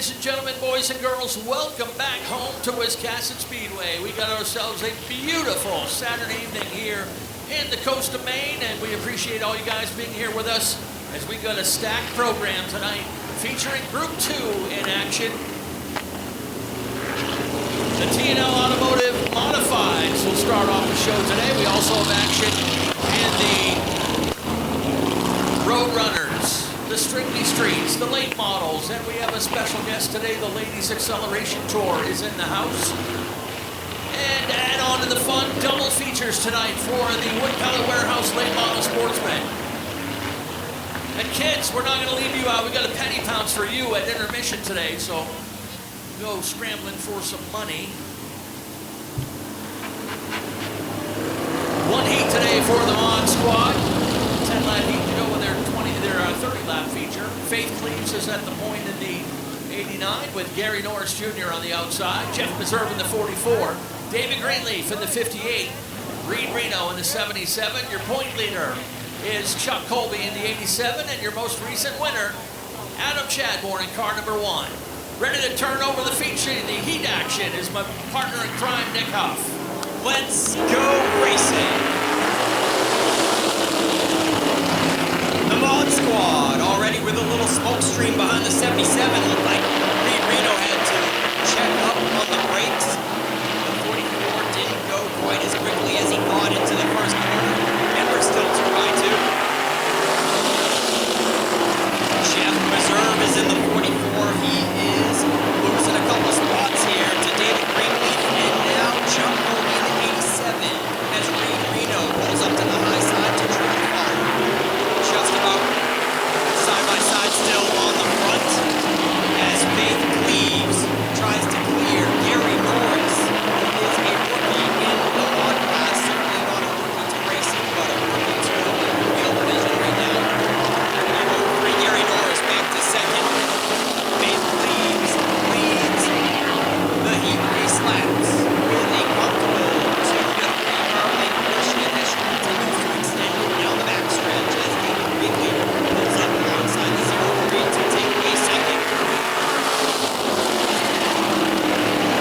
ladies and gentlemen, boys and girls, welcome back home to Wiscasset Speedway. We got ourselves a beautiful Saturday evening here in the coast of Maine, and we appreciate all you guys being here with us as we got a stacked program tonight featuring Group 2 in action. The T&L Automotive Modifieds will start off the show today. We also have action in the Road Runners, the Strictly Streets, the late models, and we have a special guest today. The Ladies Acceleration Tour is in the house. And add on to the fun, double features tonight for the Woodcutter Warehouse late model sportsmen. And kids, we're not going to leave you out. We got a penny pounce for you at intermission today, so go scrambling for some money. One heat today for the Mod Squad. 10-lap heat to go with their 30-lap feature. Faith Cleaves is at the point in the 89 with Gary Norris Jr. on the outside. Jeff Meserve in the 44. David Greenleaf in the 58. Reed Reno in the 77. Your point leader is Chuck Colby in the 87. And your most recent winner, Adam Chadbourne in car number 1. Ready to turn over the feature, the heat action, is my partner in crime, Nick Huff. Let's go racing. The Mod Squad already with a little smoke stream behind the 77. Looked like Reed Reno had to check up on the brakes. The 44 didn't go quite as quickly as he thought into the first corner. And we're still 2x2. Jeff Meserve is in the 44. He is losing a couple spots here to David Greenleaf, and now Chuck Colby in the 87 as Reed Reno pulls up to the high side to try to follow. Just about side by side still on the front as Faith Cleaves tries to clear Gary Norris, who is a rookie in the mod class, certainly not a rookie to racing, but a rookie to the wheel division right now. Bring Gary Norris back to second. Faith Cleaves leads the heat race laps with a comfortable 2-3 lane cushion as she continues to extend down the backstretch as David Greenleaf pulls up alongside the 0-3 to take a second.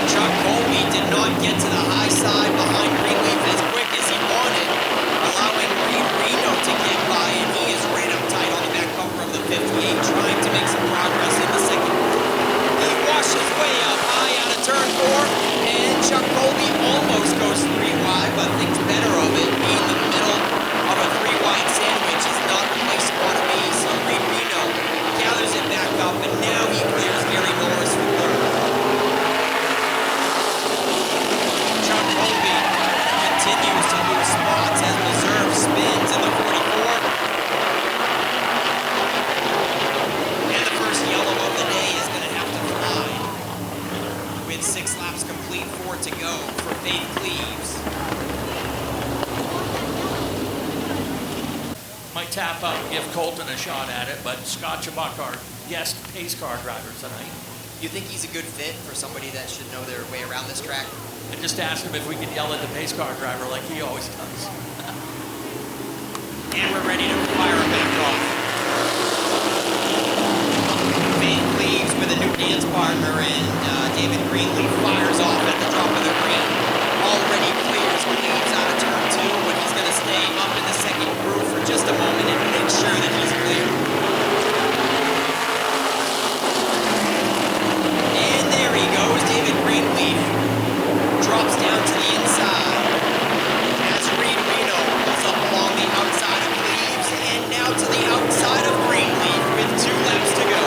Chuck Colby did not get to the high side behind Greenleaf as quick as he wanted, allowing Reed Reno to get by, and he is right up tight on the back bumper of the 58, trying to make some progress in the second group. He washes way up high out of turn 4, and Chuck Colby almost goes 3 wide, but thinks better of it. Being in the middle of a 3 wide sandwich is not the place you want to be, so Reed Reno gathers it back up, and now he clears Gary Norris for third. Chuck Colby continues to lose spots as Meserve spins in the 44. And the first yellow of the day is going to have to fly. With 6 laps complete, 4 to go for Faith Cleaves. Might tap up and give Colton a shot at it, but Scott Chubbuck, our guest pace car driver tonight. You think he's a good fit for somebody that should know their way around this track? I just asked him if we could yell at the pace car driver like he always does. And we're ready to fire him back off. Faith Cleaves with a new dance partner, and David Greenleaf fires off at the drop of the green. Already clears Cleaves out of turn 2, but he's going to stay up in the second groove for just a moment and make sure that he's clear. And there he goes, David Greenleaf drops down to the inside as Reed Reno pulls up along the outside of Cleaves, and now to the outside of Greenleaf with 2 laps to go.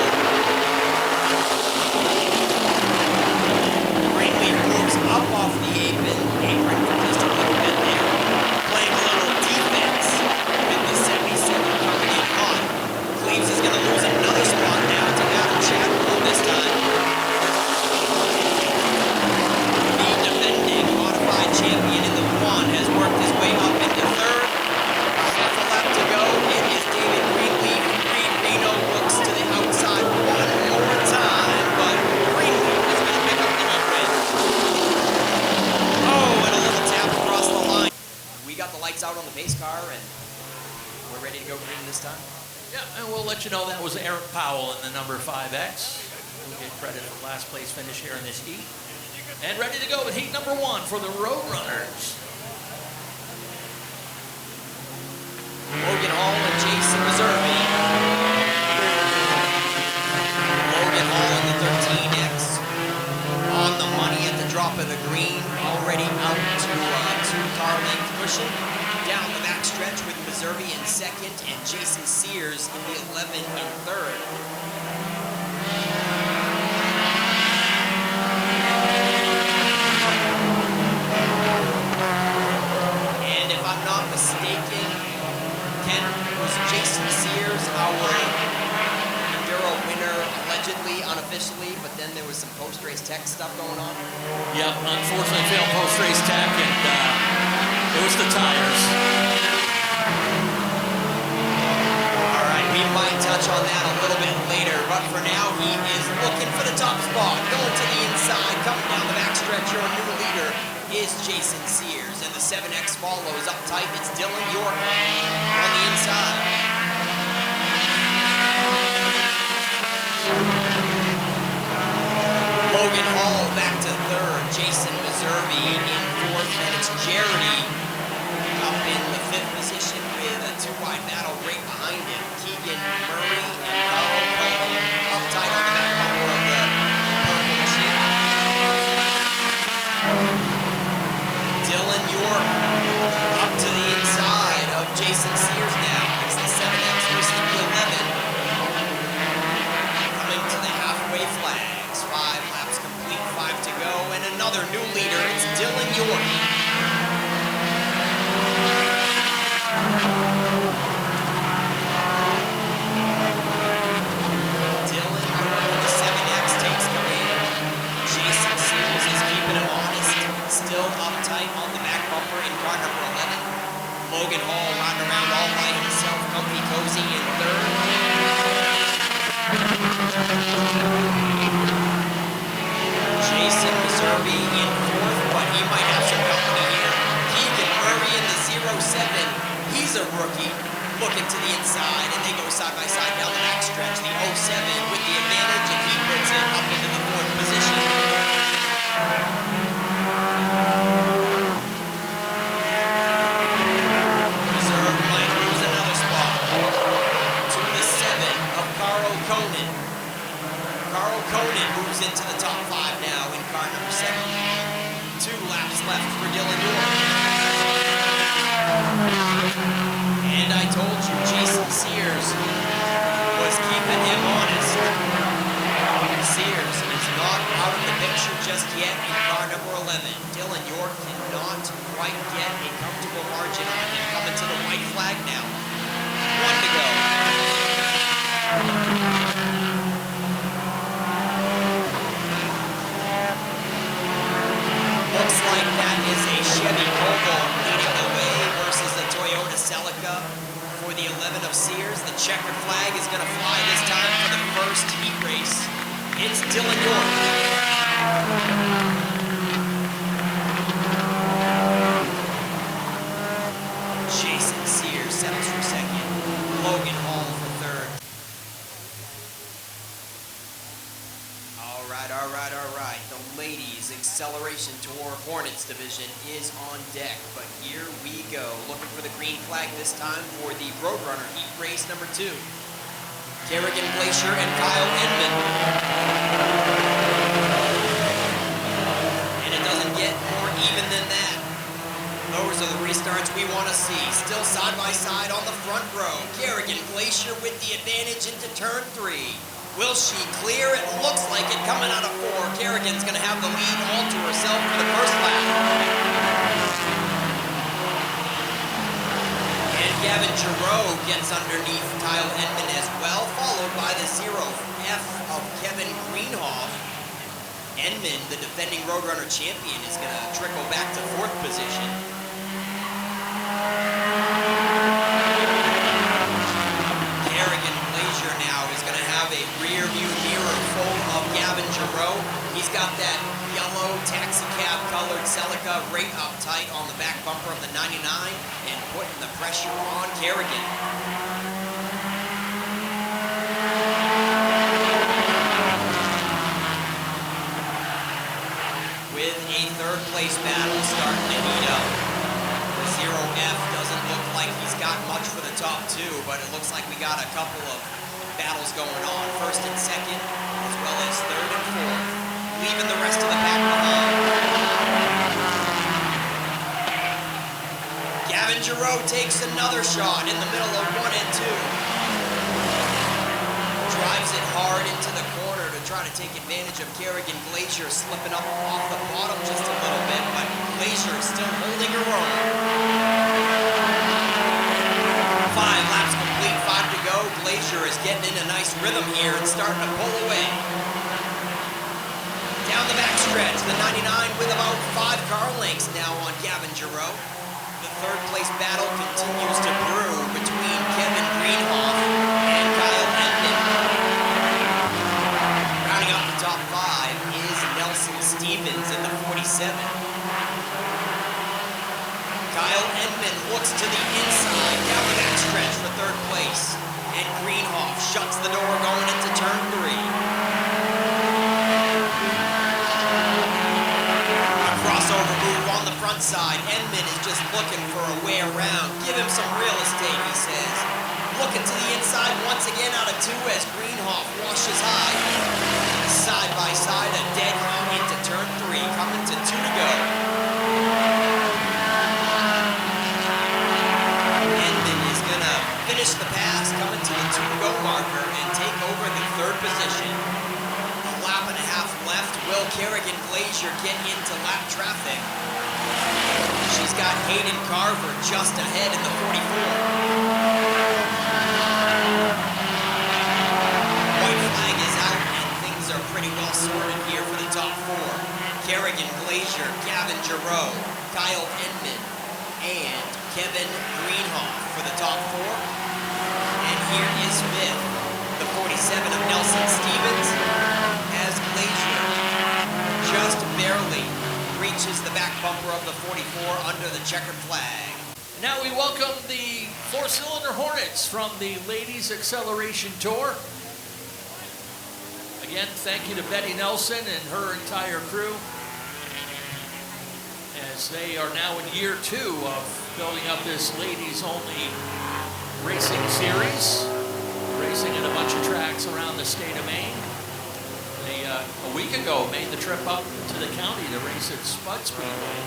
Greenleaf moves up off the apron for just a little bit there, playing a little defense with the 77 coming in hot. Cleaves is going to lose another spot now to Adam Chadbourne this time. The defending modified champion in the 1 has worked his way up into 3rd. Half a lap to go. It is David Greenleaf. Reed Reno looks to the outside one more time, but Greenleaf is going to pick up the heat win. Oh, and a little tap across the line. We got the lights out on the pace car, and ready to go green this time? Yeah, and we'll let you know that was Eric Powell in the number 5X. We'll get credit for last place finish here in this heat. And ready to go with heat number 1 for the Roadrunners. Logan Hall and Jason Reserve. Logan Hall in the 13X. On the money at the drop of the green. Already out to 2-car length cushion. Down the backstretch with Reserve in second and Jason Sears in the 11 in third. And if I'm not mistaken, Ken, was Jason Sears our Enduro winner allegedly, unofficially, but then there was some post-race tech stuff going on? Yep, unfortunately failed post-race tech, and it was the tires. All right, we might touch on that a little bit later, but for now, he is looking for the top spot, going to the inside, coming down the backstretch. Your new leader is Jason Sears, and the 7X follows up tight. It's Dylan York on the inside. Logan Hall back to third, Jason Reserve in fourth, and it's Jeremy up in the fifth position with a 2-wide battle right behind him. Keegan Murray and Carl Cullen up tight on the back bumper of the purple machine. Dylan York up to the inside of Jason Sears now. It's the 7X versus the 11. Coming to the halfway flags. 5 laps complete, 5 to go, and another new leader. It's Dylan York. Dylan York with the 7X takes the lead. Jason Sears is keeping him honest. Still uptight on the back bumper in car number 11. Logan Hall riding around all by himself, comfy cozy in third. Jason Reserve in fourth, but he might have some company here. Keegan Murray in the 07. He's a rookie, looking to the inside, and they go side by side down the backstretch. The 07 with the advantage, and he puts it up into the fourth position. Reserve might lose another spot to the 7 of Carl Conan. Carl Conan moves into the top 5 now in car number 7. 2 laps left for Dylan York. And I told you, Jason Sears was keeping him honest. Sears is not out of the picture just yet in car number 11. Dylan York cannot quite get a comfortable margin on him. Coming to the white flag now. 1 to go. Looks like that is a Chevy Volvo leading the way versus the Toyota Celica for the 11 of Sears. The checkered flag is going to fly this time for the first heat race. It's Dylan York. Jason Sears settles for second. Logan Hall for third. All right. The ladies' acceleration tour Hornets division is on deck, but here we go. Looking for the green flag this time for the Roadrunner heat race number 2. Kerrigan Glacier and Kyle Inman. And it doesn't get more even than that. Those are the restarts we want to see. Still side by side on the front row. Kerrigan Glacier with the advantage into turn 3. Will she clear? It looks like it coming out of 4. Kerrigan's going to have the lead all to herself for the first lap. And Gavin Giroux gets underneath Kyle Edmond as well, followed by the 0F of Kevin Greenhoff. Edmond, the defending Roadrunner champion, is going to trickle back to 4th position. Kerrigan Glacier now is going to have a rear view mirror full of Gavin Giroux. He's got that yellow taxi cab colored Celica right up tight on the back bumper of the 99 and putting the pressure on Kerrigan. place battle starting to heat up. The 0F doesn't look like he's got much for the top two, but it looks like we got a couple of battles going on. First and second, as well as third and fourth, leaving the rest of the pack behind. Gavin Giroux takes another shot in the middle of 1 and 2. Drives it hard into the corner to try to take advantage of Kerrigan Glazier slipping up off the bottom just a little bit, but Glazier is still holding her own. 5 laps complete, 5 to go. Glazier is getting in a nice rhythm here and starting to pull away. Down the backstretch, the 99 with about 5 car lengths now on Gavin Giroux. The third place battle continues to brew between Kevin Greenhoff and Kyle Edmond. Rounding up the top 5 is Nelson Stevens in the 47. Kyle Edmond looks to the inside down the backstretch for third place. And Greenhoff shuts the door going into turn 3. Crossover move on the front side. Edmond is just looking for a way around. Give him some real estate, he says. Looking to the inside once again out of 2 as Greenhoff washes high. Side by side, a dead heat into turn 3, coming to 2 to go. Edmond is going to finish the pass, coming to the 2 to go marker, and take over the third position. Lap and a half left. Will Kerrigan Glazier get into lap traffic? She's got Hayden Carver just ahead in the 44. White flag is out and things are pretty well sorted here for the top 4. Kerrigan Glazier, Gavin Giroux, Kyle Edmond, and Kevin Greenhoff for the top 4. And here is 5th, the 47 of Nelson Stevens, as Glazier just barely reaches the back bumper of the 44 under the checkered flag. Now we welcome the 4-cylinder Hornets from the Ladies Acceleration Tour. Again, thank you to Betty Nelson and her entire crew, as they are now in year 2 of building up this ladies-only racing series, racing in a bunch of tracks around the state of Maine. They, a week ago, made the trip up to the county to race at Spud Speedway.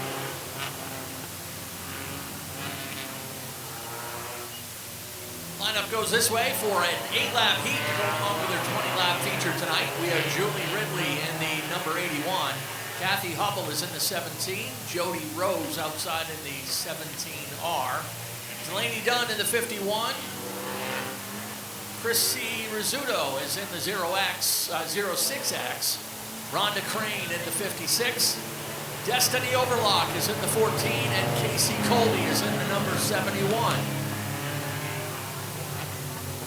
Lineup goes this way for an 8-lap heat to go along with their 20-lap feature tonight. We have Julie Ridley in the number 81. Kathy Hubble is in the 17. Jody Rose outside in the 17R. Delaney Dunn in the 51. Chrissy Rizzuto is in the 06X. Rhonda Crane in the 56. Destiny Overlock is in the 14, and Casey Colby is in the number 71.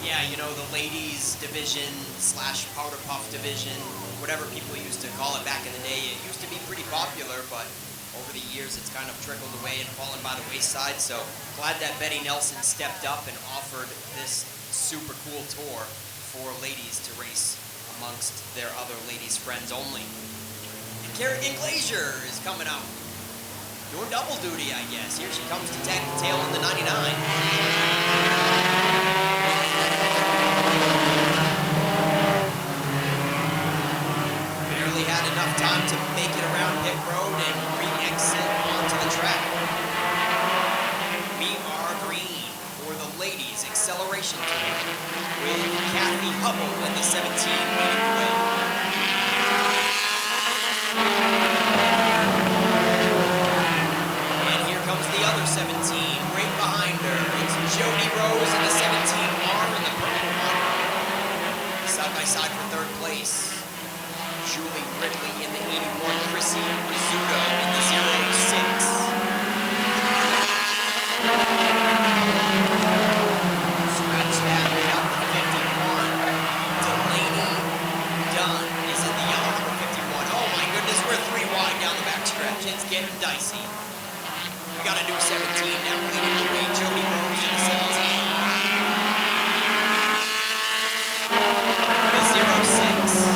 Yeah, you know, the ladies division / powder puff division, whatever people used to call it back in the day, it used to be pretty popular, but over the years it's kind of trickled away and fallen by the wayside. So glad that Betty Nelson stepped up and offered this super cool tour for ladies to race amongst their other ladies' friends only. And Kerrigan Glazier is coming out, doing double duty, I guess. Here she comes to tag the tail in the 99. Barely had enough time to make it around pit road and re-exit onto the track. We are green for the ladies acceleration tour with Kathy Hubble in the 17 leading the way. And here comes the other 17 right behind her. It's Jody Rose in the 17R in the purple one. Side by side for third place. Julie Ridley in the 81, Chrissy Rizzuto in the 06. Scratch that up the 51. Delaney Dunn is in the yellow number 51. Oh my goodness, we're 3 wide down the backstretch. It's getting dicey. We got a new 17 now leading the way. Jody Rose in the 17. The 06.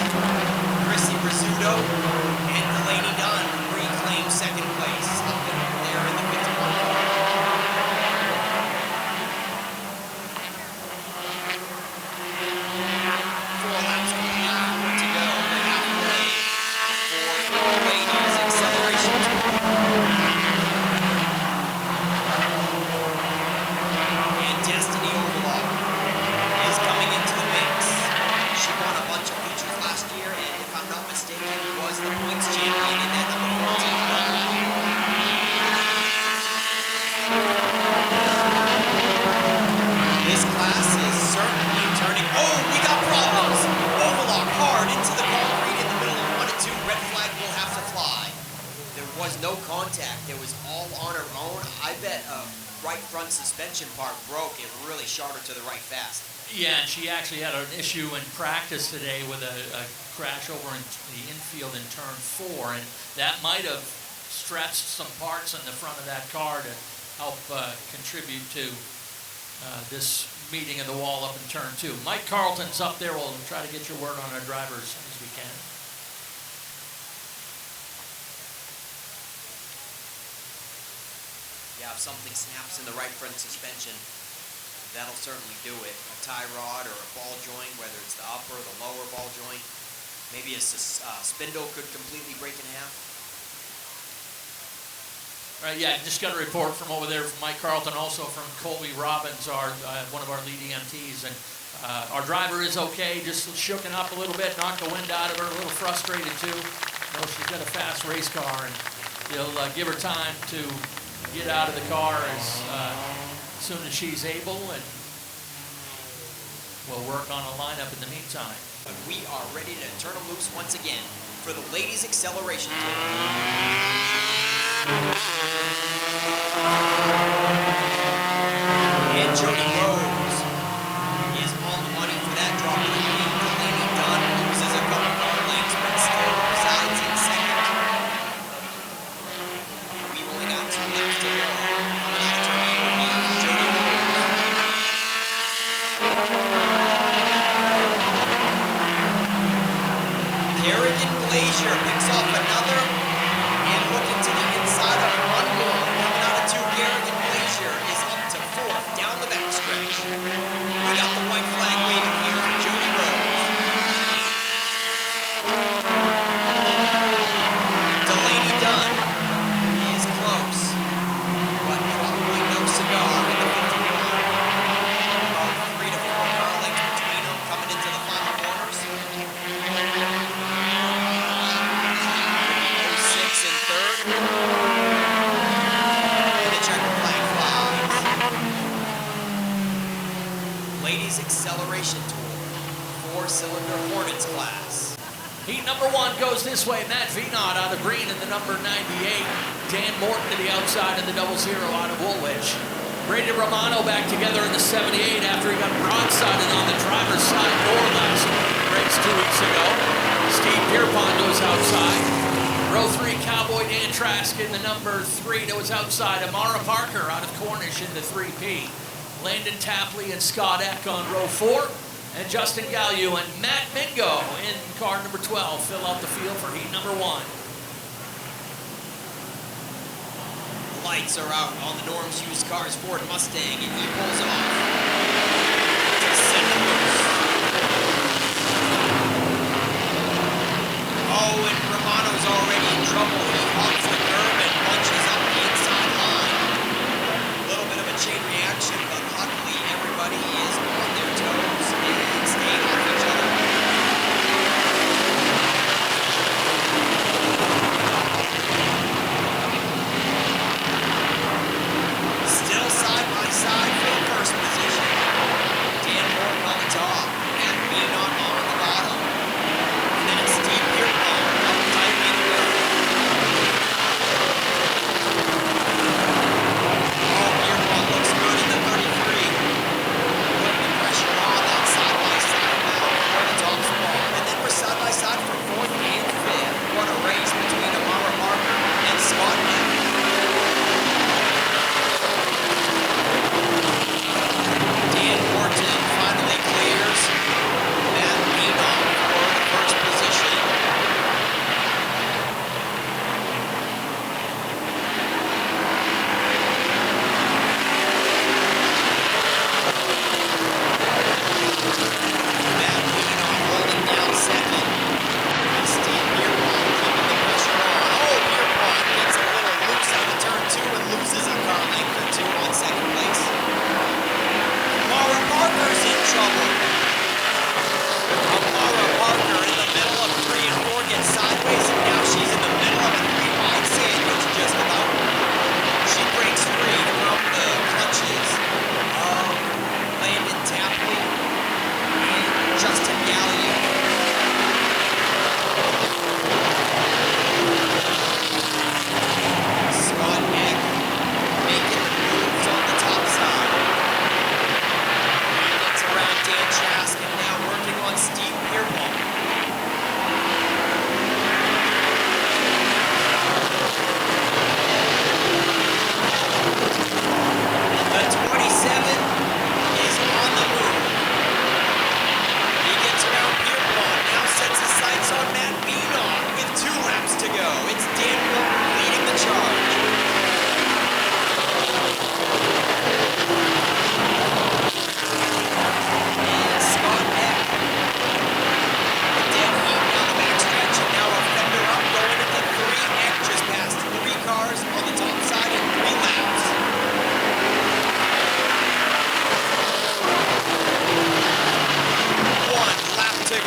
Rizzuto and Delaney Dunn reclaim second place. right front suspension part broke. It really shot her to the right fast. Yeah, and she actually had an issue in practice today with a crash over in the infield in turn 4, and that might have stretched some parts in the front of that car to help contribute to this meeting of the wall up in turn 2. Mike Carlton's up there. We'll try to get your word on our driver as soon as we can. Yeah, if something snaps in the right front suspension, that'll certainly do it. A tie rod or a ball joint, whether it's the upper or the lower ball joint. Maybe a spindle could completely break in half. Right, yeah, just got a report from over there from Mike Carlton, also from Colby Robbins, our one of our lead EMTs, and our driver is okay, just shooken up a little bit, knocked the wind out of her, a little frustrated too. You know, she's got a fast race car, and they'll give her time to get out of the car as soon as she's able, and we'll work on a lineup in the meantime. We are ready to turn them loose once again for the ladies' acceleration tour. And Jody Rose is on the money for that drop in the lead. Delaney Dunn loses a couple car lengths, but still resides in second. We only got 2 laps to go. Coming out of turn 8 will be Jody Rose. Kerrigan Glazier picks off another and looking to the inside of one more. Coming out of 2, Kerrigan Glazier is up to 4th down the backstretch. We got the white flag waving here for Jody Rose. Delaney Dunn is close, but probably no cigar in the 51. About 3 to 4 car lengths between them coming into the final corners. 06 in 3rd. And the checker flag flies. Ladies Acceleration Tour, 4-cylinder Hornets class. Heat number 1 goes this way. Matt Venot out of green in the number 98. Dan Morton to the outside in the 00 out of Woolwich. Brady Romano back together in the 78 after he got broadsided on the driver's side door last race 2 weeks ago. Steve Pierpont goes outside. Row 3, Cowboy Dan Trask in the number 3 that was outside. Amara Parker out of Cornish in the 3P. Landon Tapley and Scott Eck on row 4. And Justin Gallieu and Matt Mingo in car number 12 fill out the field for heat number 1. Lights are out on the Norm's Used Cars Ford Mustang, and he pulls off to send it loose. Oh, and Romano's already in trouble. He hogs the curb and punches up the inside line. A little bit of a chain reaction, but luckily everybody is on their toes and staying off each other. Still side by side for the first position.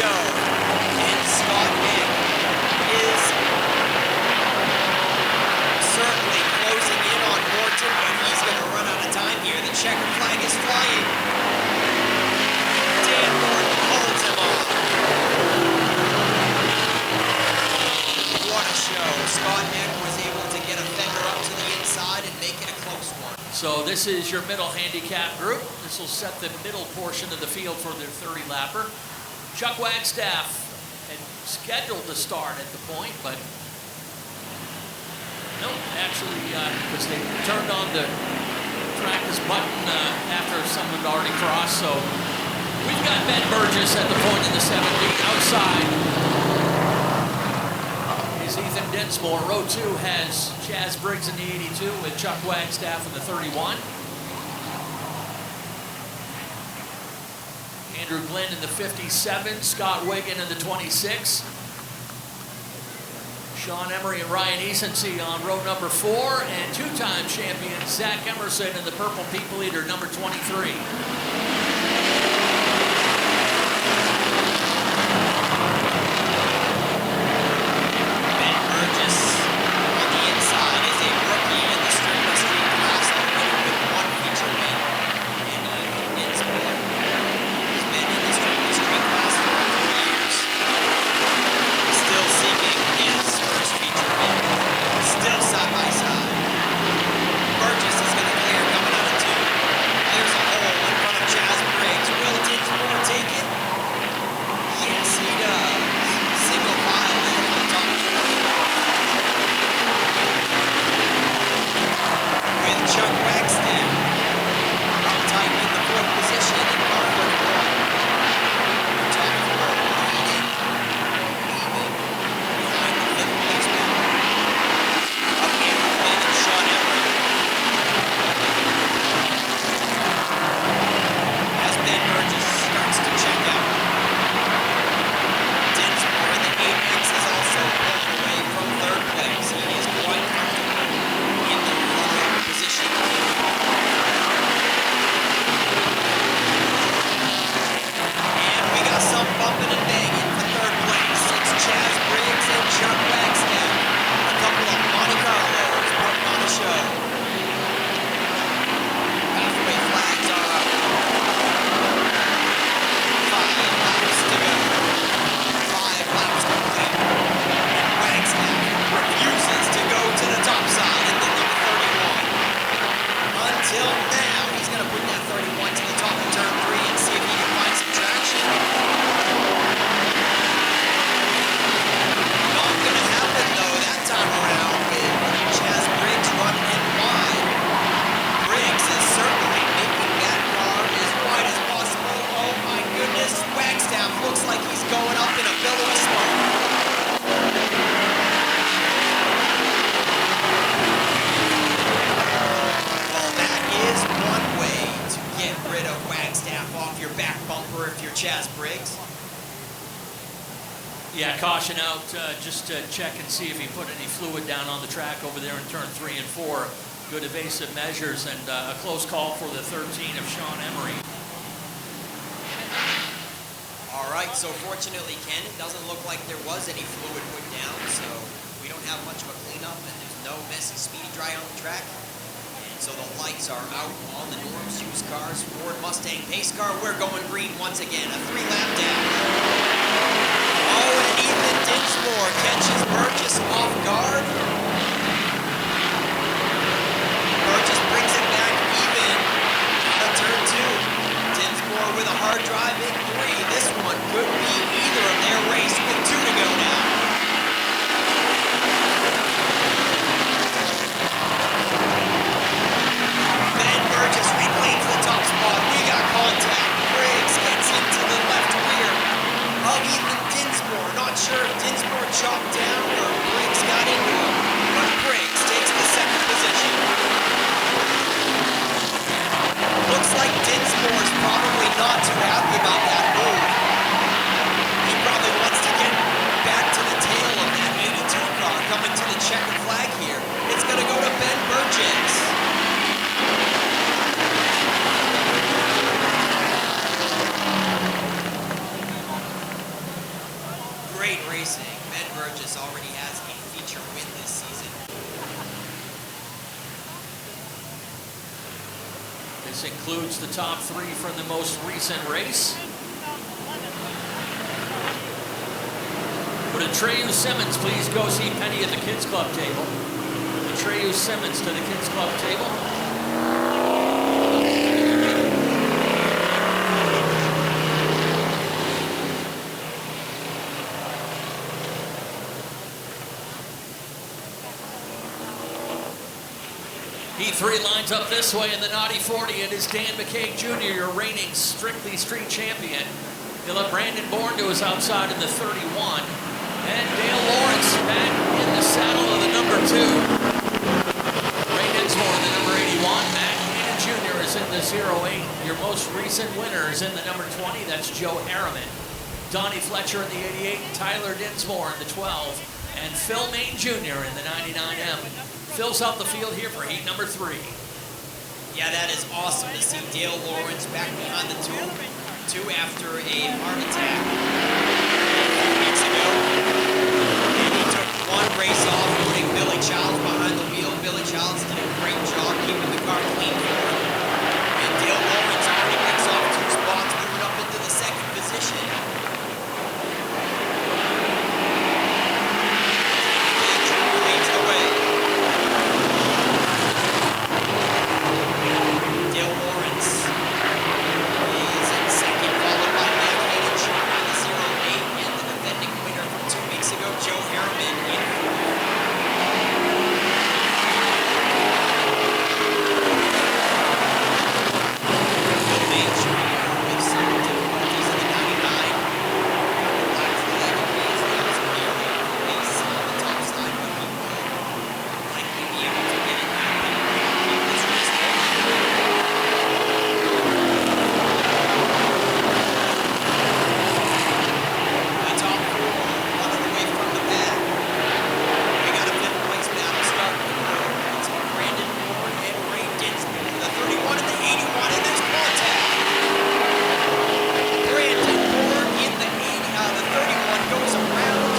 go. And Scott Nick is certainly closing in on Morton, but he's going to run out of time here. The checkered flag is flying. Dan Morton holds him off. What a show. Scott Nick was able to get a fender up to the inside and make it a close one. So this is your middle handicap group. This will set the middle portion of the field for their 30-lapper. Chuck Wagstaff had scheduled to start at the point, but no, actually, because they turned on the practice button after someone had already crossed. So we've got Ben Burgess at the point in the 17 outside. Is Ethan Dinsmore. Row 2 has Chaz Briggs in the 82 with Chuck Wagstaff in the 31. Andrew Glenn in the 57, Scott Wiggin in the 26. Sean Emery and Ryan Easonsey on row number 4, and two-time champion Zach Emerson in the purple people eater, number 23. Yeah, caution out just to check and see if he put any fluid down on the track over there in turn 3 and 4. Good evasive measures and a close call for the 13 of Sean Emery. All right, so fortunately, Ken, it doesn't look like there was any fluid put down, so we don't have much of a cleanup, and there's no messy speedy dry on the track. And so the lights are out on the Norm's used cars. Ford Mustang pace car, we're going green once again. A 3-lap down. Oh, and Ethan Dinsmore catches Burgess off guard. Burgess brings it back even out of turn 2. Dinsmore with a hard drive in 3. This one could be either of their race with 2 to go now. Ben Burgess reclaims the top spot. We got contact. Briggs gets into the left rear of Ethan Dinsmore. Not sure if Dinsmore chopped down or Briggs got into him, but Briggs takes the second position. Looks like Dinsmore's probably not too happy about that move. He probably wants to get back to the tail of that 82 car coming to the checkered flag here. It's going to go to Ben Burgess. Great racing. Ben Burgess already has a feature win this season. This includes the top 3 from the most recent race. Would Atreyu Simmons please go see Penny at the Kids Club table? Atreyu Simmons to the Kids Club table. P3 lines up this way in the Naughty 40. It is Dan McCaig Jr., your reigning Strictly Street champion. He'll have Brandon Bourne to his outside in the 31. And Dale Lawrence back in the saddle of the number 2. Ray Dinsmore in the number 81. Matt Cannon Jr. is in the 08. Your most recent winner is in the number 20. That's Joe Harriman. Donnie Fletcher in the 88. Tyler Dinsmore in the 12. And Phil Main Jr. in the 99M. Fills out the field here for heat number 3. Yeah, that is awesome to see Dale Lawrence back behind the two after a heart attack weeks ago. And he took one race off, putting Billy Childs behind the wheel. Billy Childs did a great job keeping the car clean for him. And Dale Lawrence already picks off 2 spots, moving up into the 2nd position. Leads the way. Dale Lawrence is in 2nd, followed by Matt Hayden Jr. in the 08, and the defending winner from 2 weeks ago, Joe Harriman, in 4th. Phil Main Jr. with some difficulties in the 99. Black flag against the auxiliary police on the top side, but he will likely be able to get it back and keep this race going. The top 4 running away from the back. We got a 5th place battle starting. It's Brandon Bourne and Ray Dinsmore. The 31 and the 81, and there's contact. Brandon Bourne in the 31 goes around.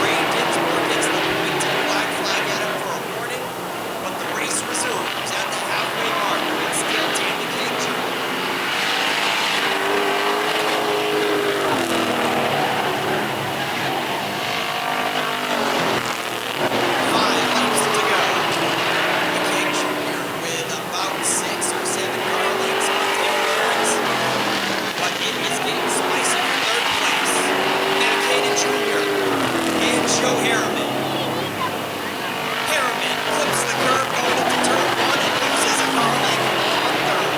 Ray Dinsmore gets the pointed black flag at him for a warning, but the race resumes at the halfway mark. It's still Dan McCaig Jr. 5 laps to go. McCaig Jr. with about 6 or 7 car lengths on Dale Lawrence, but it is getting spicy for 3rd place. Matt Hayden Jr. and Joe Harriman. Harriman clips the curve going into turn 1 and loses a car length on 3rd.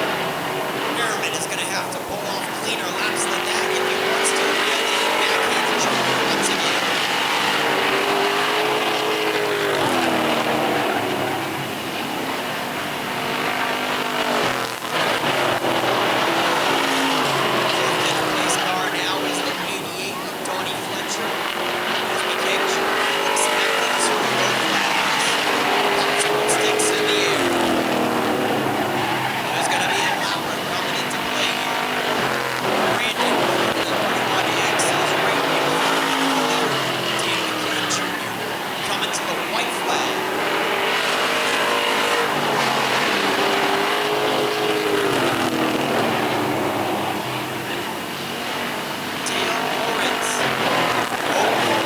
Harriman is going to have to pull off cleaner laps than that if he wants to reel in Matt Hayden Jr. once again. Fifth place car now is the 88 of Donnie Fletcher. As McCaig Jr. looks back into the flags. Pops one sticks in the air. There's going to be a lapper coming into play here. Brandon Bourne in the 31X is right behind the leader, Dan McCaig Jr. coming to the white flag. Dale Lawrence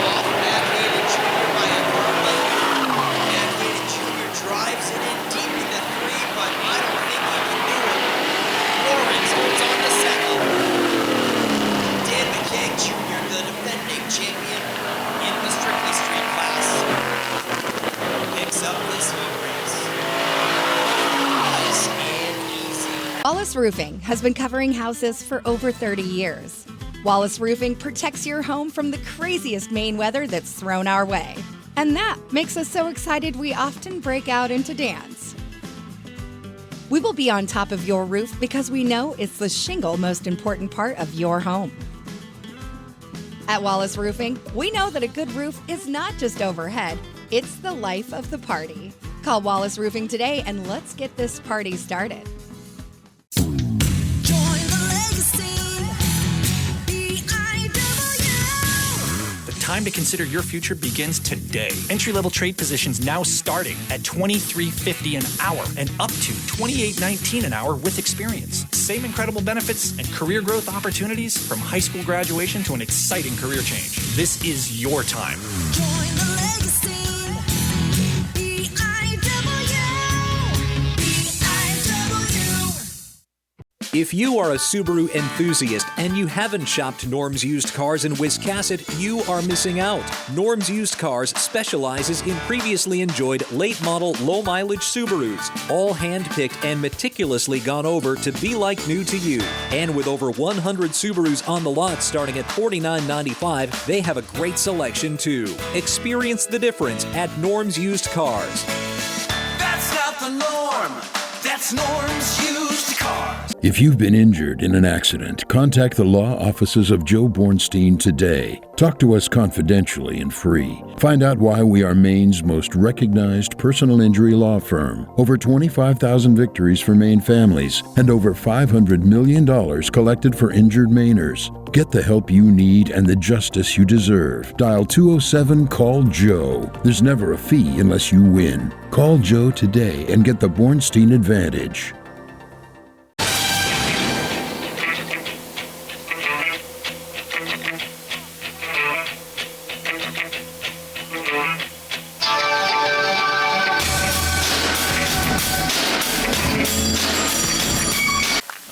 off Matt Hayden Jr. by a car length. Matt Hayden Jr. drives it in deep in the 3, but I don't think he can do it. Lawrence holds on to 2nd. Dan McCaig Jr., the defending champion in the Strictly Street class, picks up this heat race. Nice and easy. Wallace Roofing has been covering houses for over 30 years. Wallace Roofing protects your home from the craziest Maine weather that's thrown our way. And that makes us so excited we often break out into dance. We will be on top of your roof because we know it's the shingle most important part of your home. At Wallace Roofing, we know that a good roof is not just overhead, it's the life of the party. Call Wallace Roofing today and let's get this party started. Join the legacy. BID time to consider your future begins today. Entry-level trade positions now starting at $23.50 an hour and up to $28.19 an hour with experience. Same incredible benefits and career growth opportunities from high school graduation to an exciting career change. This is your time. Join the legacy. If you are a Subaru enthusiast and you haven't shopped Norm's Used Cars in Wiscasset, you are missing out. Norm's Used Cars specializes in previously enjoyed late-model, low-mileage Subarus, all hand-picked and meticulously gone over to be like new to you. And with over 100 Subarus on the lot starting at $49.95, they have a great selection too. Experience the difference at Norm's Used Cars. That's not the norm. That's Norm's Used Cars. If you've been injured in an accident, contact the law offices of Joe Bornstein today. Talk to us confidentially and free. Find out why we are Maine's most recognized personal injury law firm. Over 25,000 victories for Maine families and over $500 million collected for injured Mainers. Get the help you need and the justice you deserve. Dial 207-CALL-JOE. There's never a fee unless you win. Call Joe today and get the Bornstein advantage.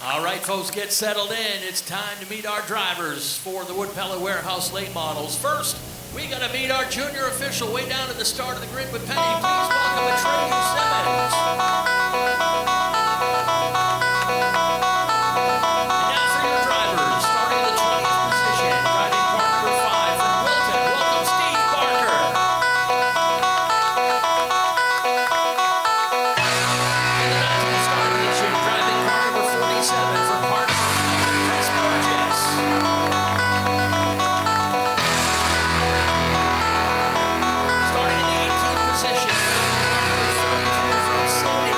All right, folks, get settled in. It's time to meet our drivers for the Wood Pellet Warehouse late models. First, we got to meet our junior official way down at the start of the grid with Penny. Please welcome Atreyu Simmons. And now for your drivers, starting in the 20th position, driving car number 5 from Wilton. Welcome, Steve Barker. In the 19th start position, driving car number 47 from Park, Chris Burgess. Starting in the 18th position, car number 32 from Sandy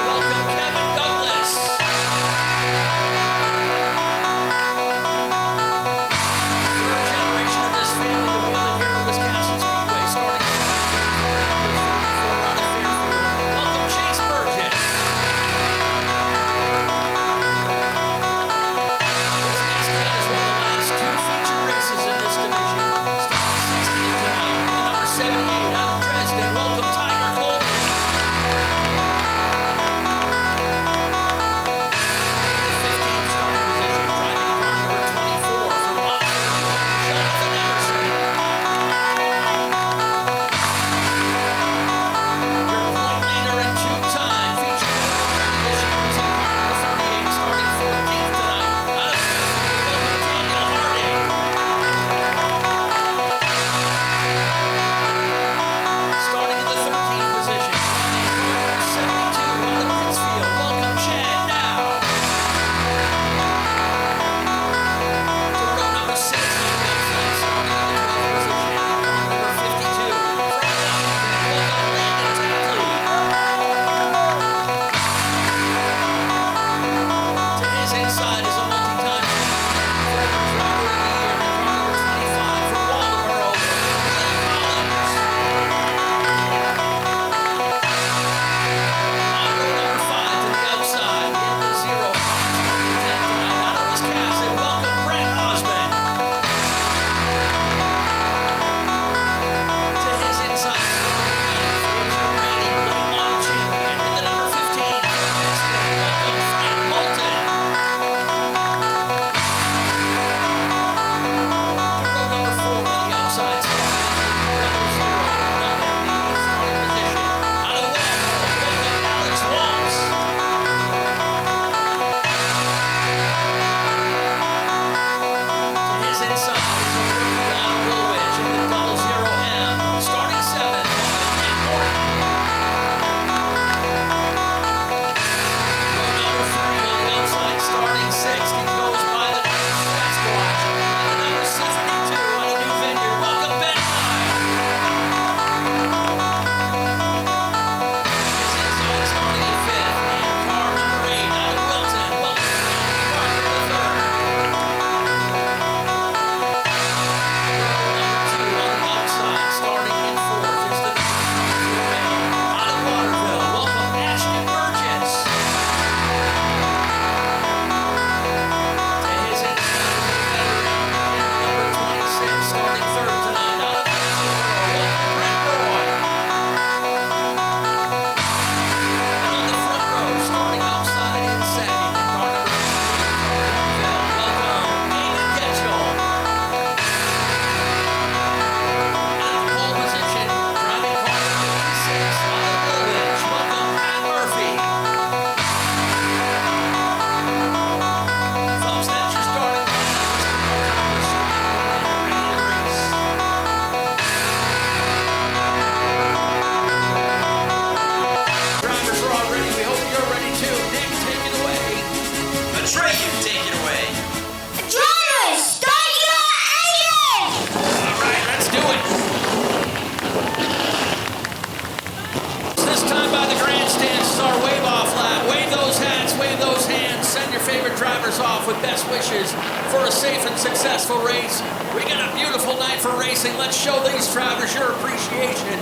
safe and successful race. We got a beautiful night for racing. Let's show these drivers your appreciation.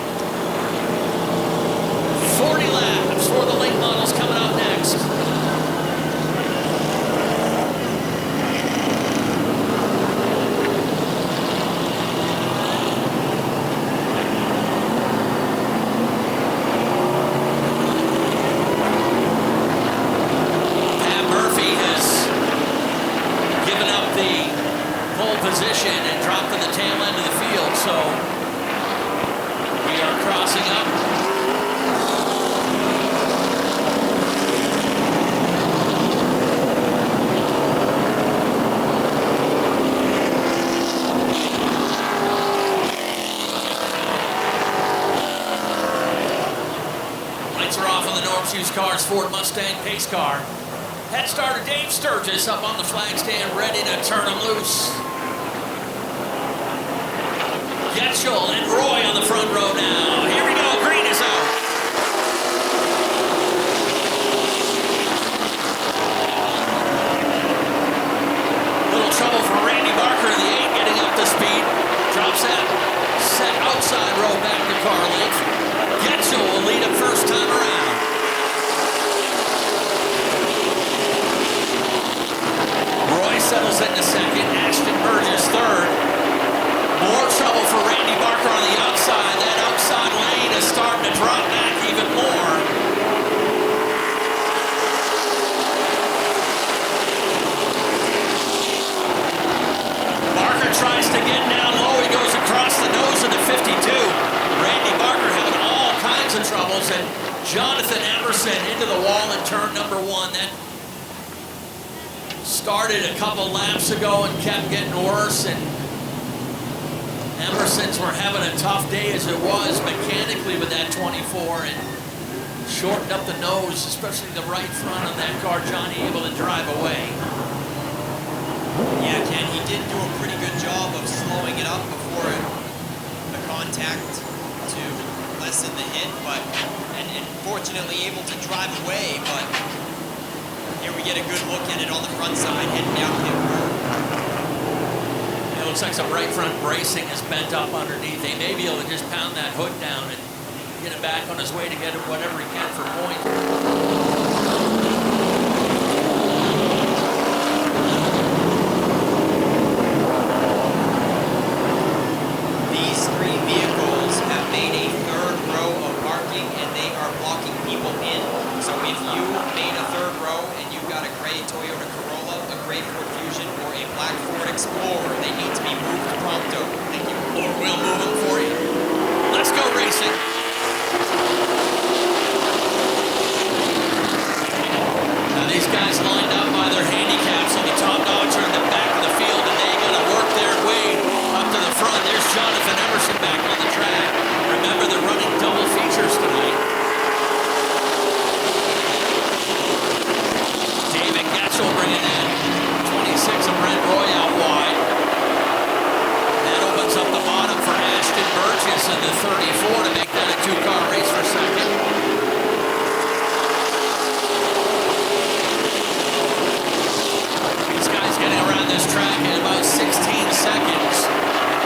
40 laps for the late models coming up next. Position and dropped to the tail end of the field, so we are crossing up. Lights are off on the Norm's Used Cars Ford Mustang pace car. Head starter Dave Sturgis up on the flag stand, ready to turn them loose. Getchell and Roy on the front row now. Here we go. Green is out. Little trouble for Randy Barker in the 8 getting up to speed. Drops that set outside row back to car length. Getchell will lead him first time around. Roy settles into second. Ashton Burgess third. More trouble for Randy Barker on the outside. That outside lane is starting to drop back even more. Barker tries to get down low. He goes across the nose of the 52. Randy Barker having all kinds of troubles. And Jonathan Emerson into the wall in turn number 1. That started a couple laps ago and kept getting worse. And Emerson's were having a tough day as it was mechanically with that 24 and shortened up the nose, especially the right front on that car. Johnny able to drive away. Yeah, Ken, he did do a pretty good job of slowing it up before the contact to lessen the hit, but and fortunately able to drive away. But here we get a good look at it on the front side, heading down pit road. It looks like some right front bracing is bent up underneath. He may be able to just pound that hood down and get it back on his way to get whatever he can for points. These 3 vehicles have made a 3rd row of parking and they are blocking people in. So if you made a 3rd row and you've got a gray Toyota Corolla, a gray Ford Fusion, or a black Ford Explorer, they need to be moved pronto. Thank you. Or we'll move them for you. Let's go racing. Now these guys lined up by their handicaps on the top dogs are in the back of the field, and they got to work their way up to the front. There's Jonathan Emerson back on the track. Remember, they're running double features tonight. David Getchell bringing in 26 of Brent Roy out wide. That opens up the bottom for Ashton Burgess in the 34 to make that a 2-car race for second. These guys getting around this track in about 16 seconds.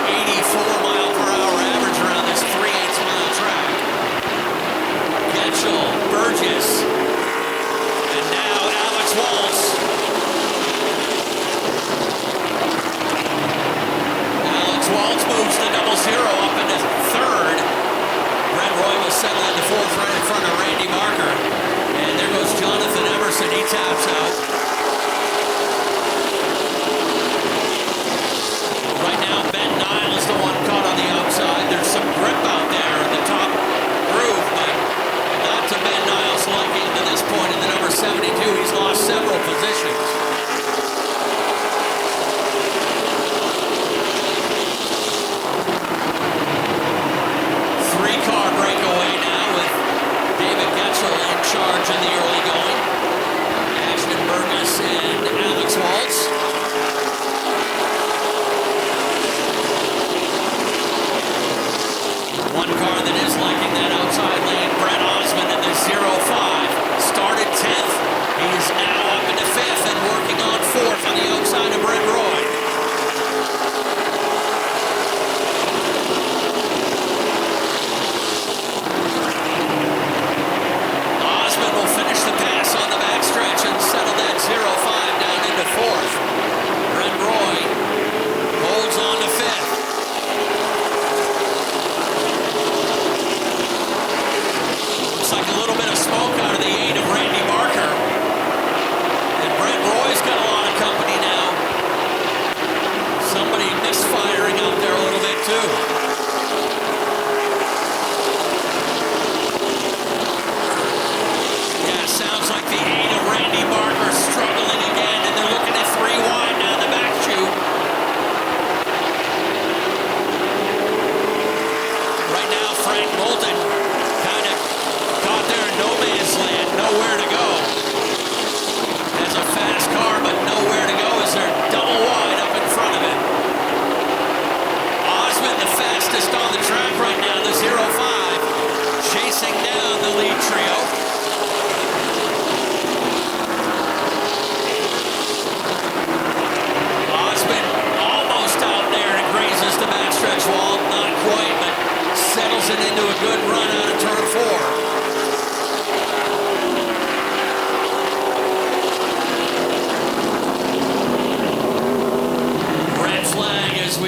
84-mile-per-hour average around this 3/8-mile track. Getchell, Burgess, and now Alex Waltz. Alex Waltz moves the 0-0 up into 3rd. Brent Roy will settle into 4th right in front of Randy Barker. And there goes Jonathan Emerson. He taps out. Right now, Ben Nile is the one caught on the outside. There's some grip out there in the top groove, but not to Ben Nile's liking to this point in the number 72. He's lost several positions. Three-car breakaway now with David Getchell in charge in the early going. Ashton Burgess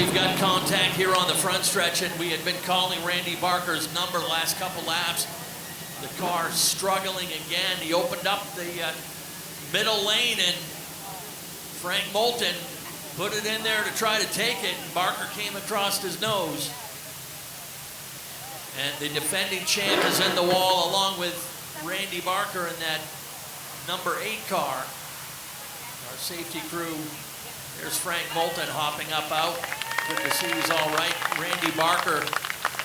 we've got contact here on the front stretch, and we had been calling Randy Barker's number the last couple laps. The car struggling again. He opened up the middle lane, and Frank Moulton put it in there to try to take it, and Barker came across his nose. And the defending champ is in the wall along with Randy Barker in that number 8 car. Our safety crew, there's Frank Moulton hopping up out. Good to see he's all right. Randy Barker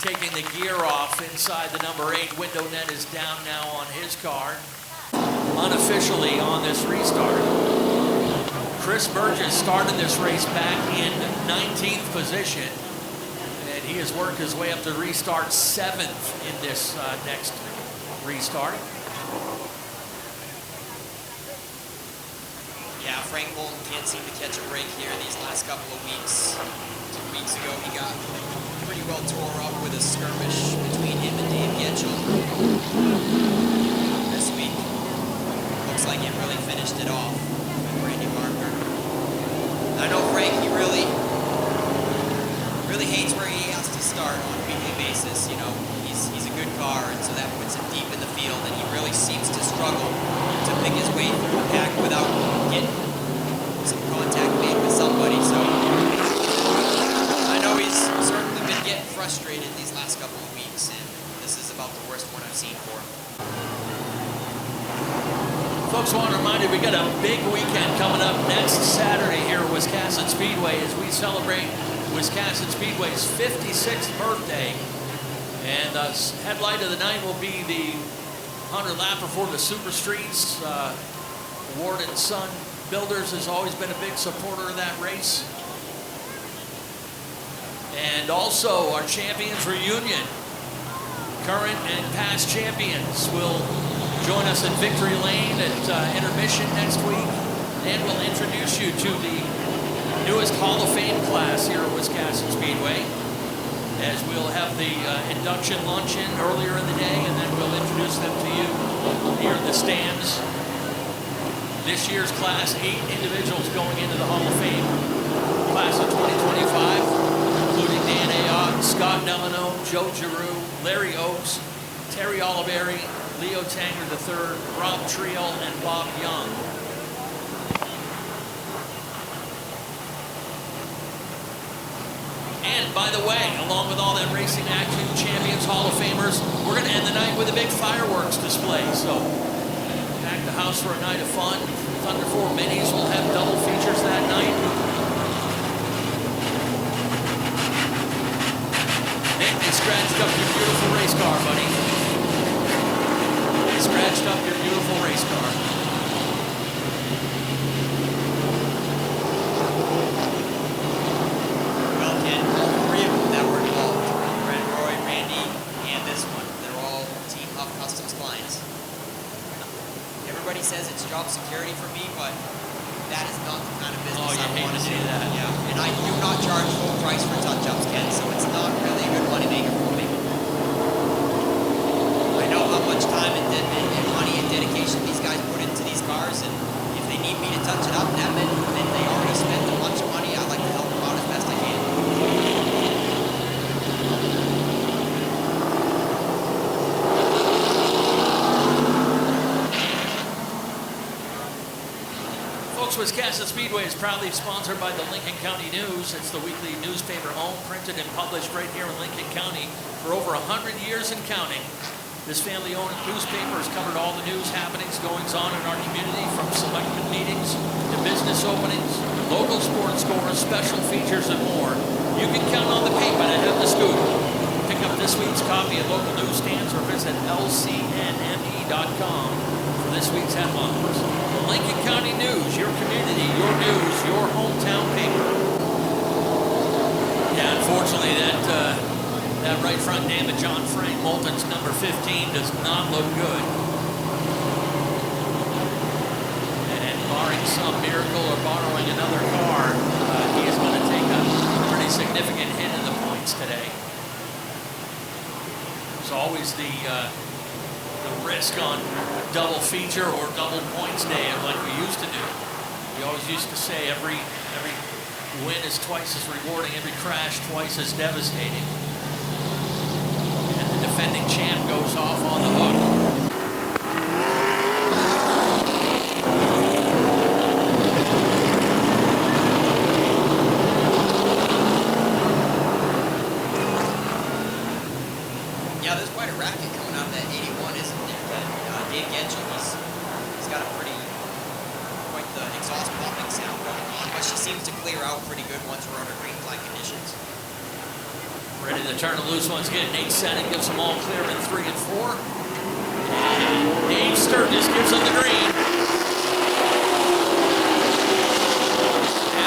taking the gear off inside the number 8. Window net is down now on his car. Unofficially on this restart. Chris Burgess started this race back in 19th position, and he has worked his way up to restart 7th in this next restart. Yeah, Frank Moulton can't seem to catch a break here these last couple of weeks. 2 weeks ago, he got pretty well tore up with a skirmish between him and Dave Getchell. This week, looks like it really finished it off with Randy Barker. I know Frank, he really hates where he has to start on a weekly basis. You know, he's a good car, and so that puts him deep in the field, and he really seems to struggle to pick his way through the pack without getting some contact made with somebody. So I know he's certainly been getting frustrated these last couple of weeks, and this is about the worst one I've seen for him. Folks, I want to remind you, we got a big weekend coming up next Saturday here at Wiscasset Speedway as we celebrate Wiscasset Speedway's 56th birthday. And the headlight of the night will be the 100-lapper for the Super Streets. Ward and Son Builders has always been a big supporter of that race. And also our Champions Reunion. Current and past champions will join us at Victory Lane at intermission next week, and we'll introduce you to the newest Hall of Fame class here at Wiscasset Speedway, as we'll have the induction luncheon earlier in the day, and then we'll introduce them to you here in the stands. This year's class, 8 individuals going into the Hall of Fame. Class of 2025, including Dan Ayotte, Scott Delano, Joe Giroux, Larry Oakes, Terry Oliveri, Leo Tanger III, Rob Triel, and Bob Young. And by the way, along with all that racing action, Champions Hall of Famers, we're going to end the night with a big fireworks display. So pack the house for a night of fun. Thunder 4 Minis will have double features that night. Nick, they scratched up your beautiful race car, buddy. They scratched up your beautiful race car. Well, Ken, all 3 of them that were involved, Brent, Roy, Randy, and this one, they're all Team Huff Customs clients. Everybody says it's job security for me, but that is not the kind of business I want to do. Yeah, and I do not charge full price for touch-ups, Ken, so it's not really a good money maker for me. I know how much time and money and dedication these guys put into these cars, and if they need me to touch it up, then they already spent a bunch of money. I like to help them out as best I can. Folks, Wiscasset Speedway is proudly sponsored by the Lincoln County News. It's the weekly newspaper home, printed and published right here in Lincoln County for over 100 years and counting. This family-owned newspaper has covered all the news happenings, goings-on in our community, from selectmen meetings to business openings, local sports scores, special features, and more. You can count on the paper to have the scoop. Pick up this week's copy at local newsstands or visit lcnme.com for this week's headlines. Lincoln County News, your community, your news, your hometown paper. Yeah, unfortunately, that right front name of John Frank Moulton's number 15 does not look good. And barring some miracle or borrowing another car, he is going to take a pretty significant hit in the points today. There's always the risk on double feature or double points day like we used to do. We always used to say every win is twice as rewarding, every crash twice as devastating. And the defending champ goes off on the hook. Yeah, there's quite a racket coming out of that 81, isn't there? That Dave Getchell, he's got quite the exhaust popping sound going on, but she seems to clear out pretty good once we're under green flag conditions. Ready to turn it loose once again. Nate Senning gives them all clear in 3 and 4. Dave Sturgis gives them the green.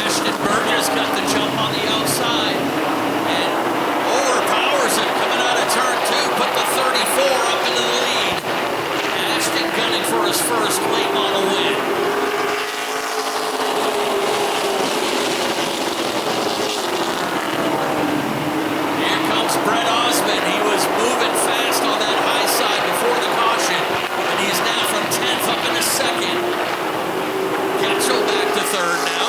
Ashton Burgess got the jump on the outside and overpowers it coming out of turn 2. Put the 34 up into the lead. Ashton gunning for his first late model win. Brett Osmond, he was moving fast on that high side before the caution, and he's now from 10th up into 2nd. Getchell back to 3rd now.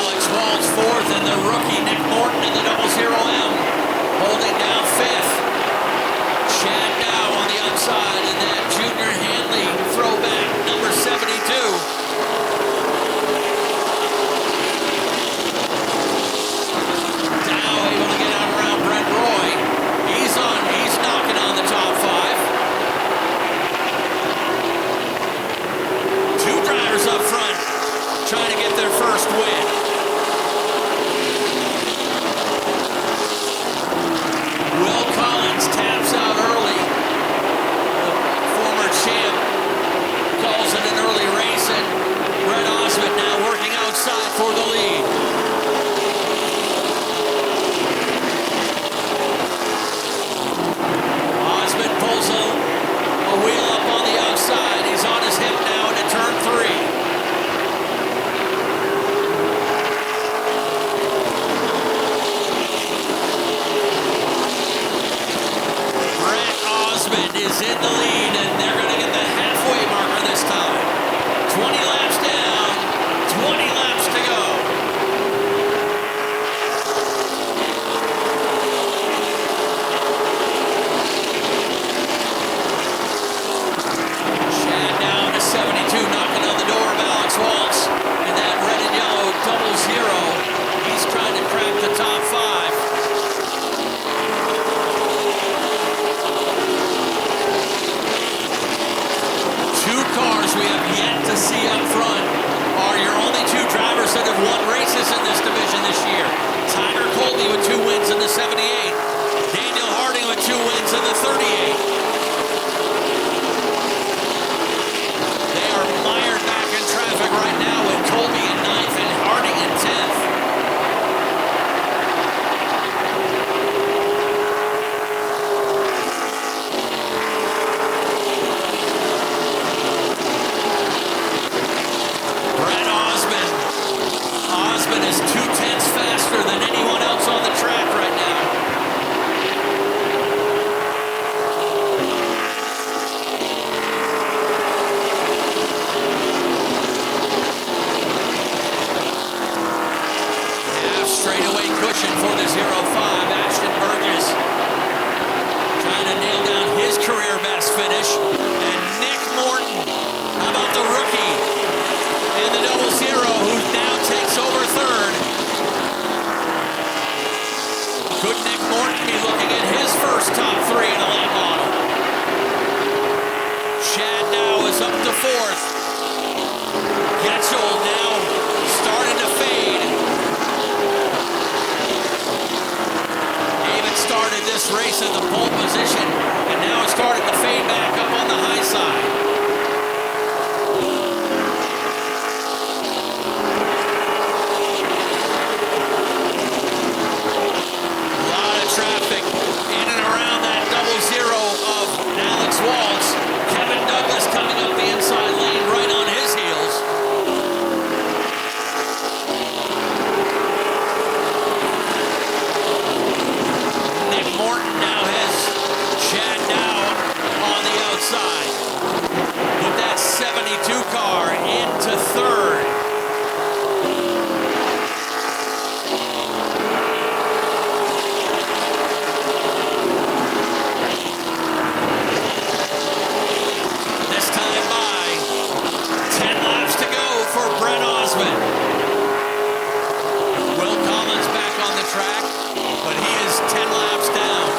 Alex Waltz 4th, and the rookie Nick Morton in the 00M holding down 5th. Chad Dow on the outside, and that Junior Hanley throwback, number 72. Able to get out around Brent Roy. He's knocking on the top 5. 2 drivers up front trying to get their first win. Will Collins taps out early. The former champ calls it an early race, and Brett Osmond now working outside for the lead. Pulls a wheel up on the outside. He's on his hip now into turn 3. Brett Osmond is in the lead, and they're going to get the halfway marker this time. 20 laps down, 20 laps to go. Knocking on the door of Alex Waltz in that red and yellow 00. He's trying to crack the top 5. Two cars we have yet to see up front are your only 2 drivers that have won races in this division this year. Tyler Colby with 2 wins in the 78. Daniel Harding with 2 wins in the 38. Mired back in traffic right now with Colby in 9th and Harding in 10th. Brett Osmond. Osmond is 2/10 faster than anyone else on the track right now. Straightaway cushion for the 05. Ashton Burgess trying to nail down his career best finish. And Nick Morton, how about the rookie in the 00, who now takes over 3rd. Could Nick Morton be looking at his first top 3 in a late model? Chad now is up to 4th. Getchell now starting to fade. Started this race in the pole position, and now it's started to fade back up on the Osmond. Will Collins back on the track, but he is 10 laps down.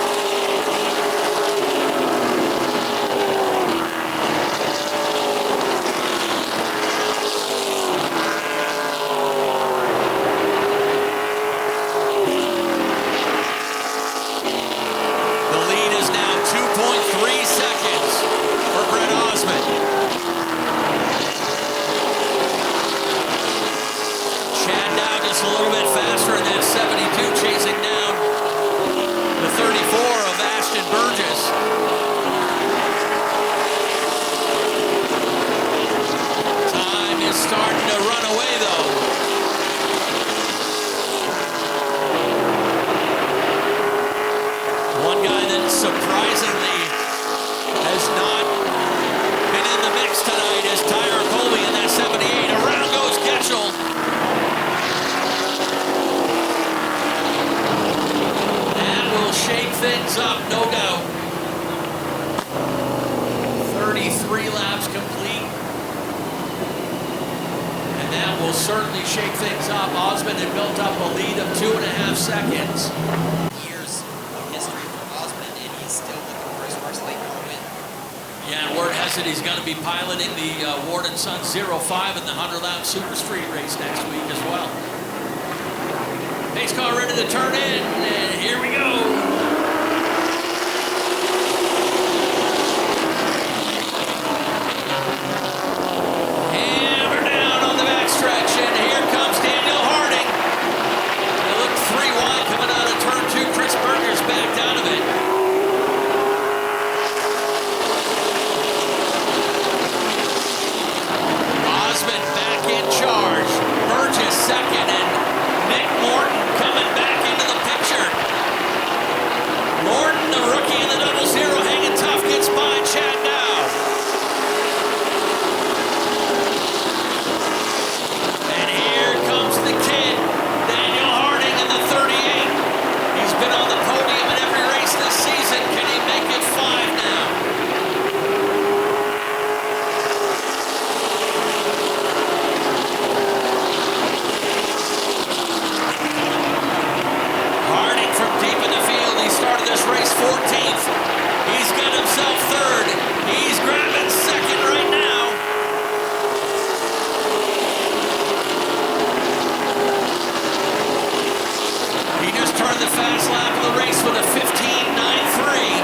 The lead is now 2.3 seconds for Brett Osmond. Chad Dow just a little bit faster in that 72, chasing down the 34 of Ashton Burgess. Time is starting to run away, though. One guy that surprisingly has not been in the mix tonight is Tyler Colby in that 78. Around goes Getchell. That will shake things up, no doubt. 33 laps complete. And that will certainly shake things up. Osmond had built up a lead of 2.5 seconds. Years of history for Osmond, and he's still looking for his first late model win. Yeah, and word has it he's going to be piloting the Ward & Son 05 in the 100-lap Super Street race next week as well. Pace car ready to turn in, and here we go. Hammer down on the backstretch, and here comes Daniel Harding. They look 3 wide coming out of turn 2. Chris Berger's backed out of it. Osmond back in charge. Burgess second, and Nick Morton coming back into the picture. Morton, the rookie in the 00, hanging tough, gets by Chad Dow. And here comes the kid, Daniel Harding in the 38. He's been on the podium in every race this season. Can he make it 5 now? Harding from deep in the field. He started this race 14th. He's got himself 3rd. He's grabbing 2nd right now. He just turned the fast lap of the race with a 15.93.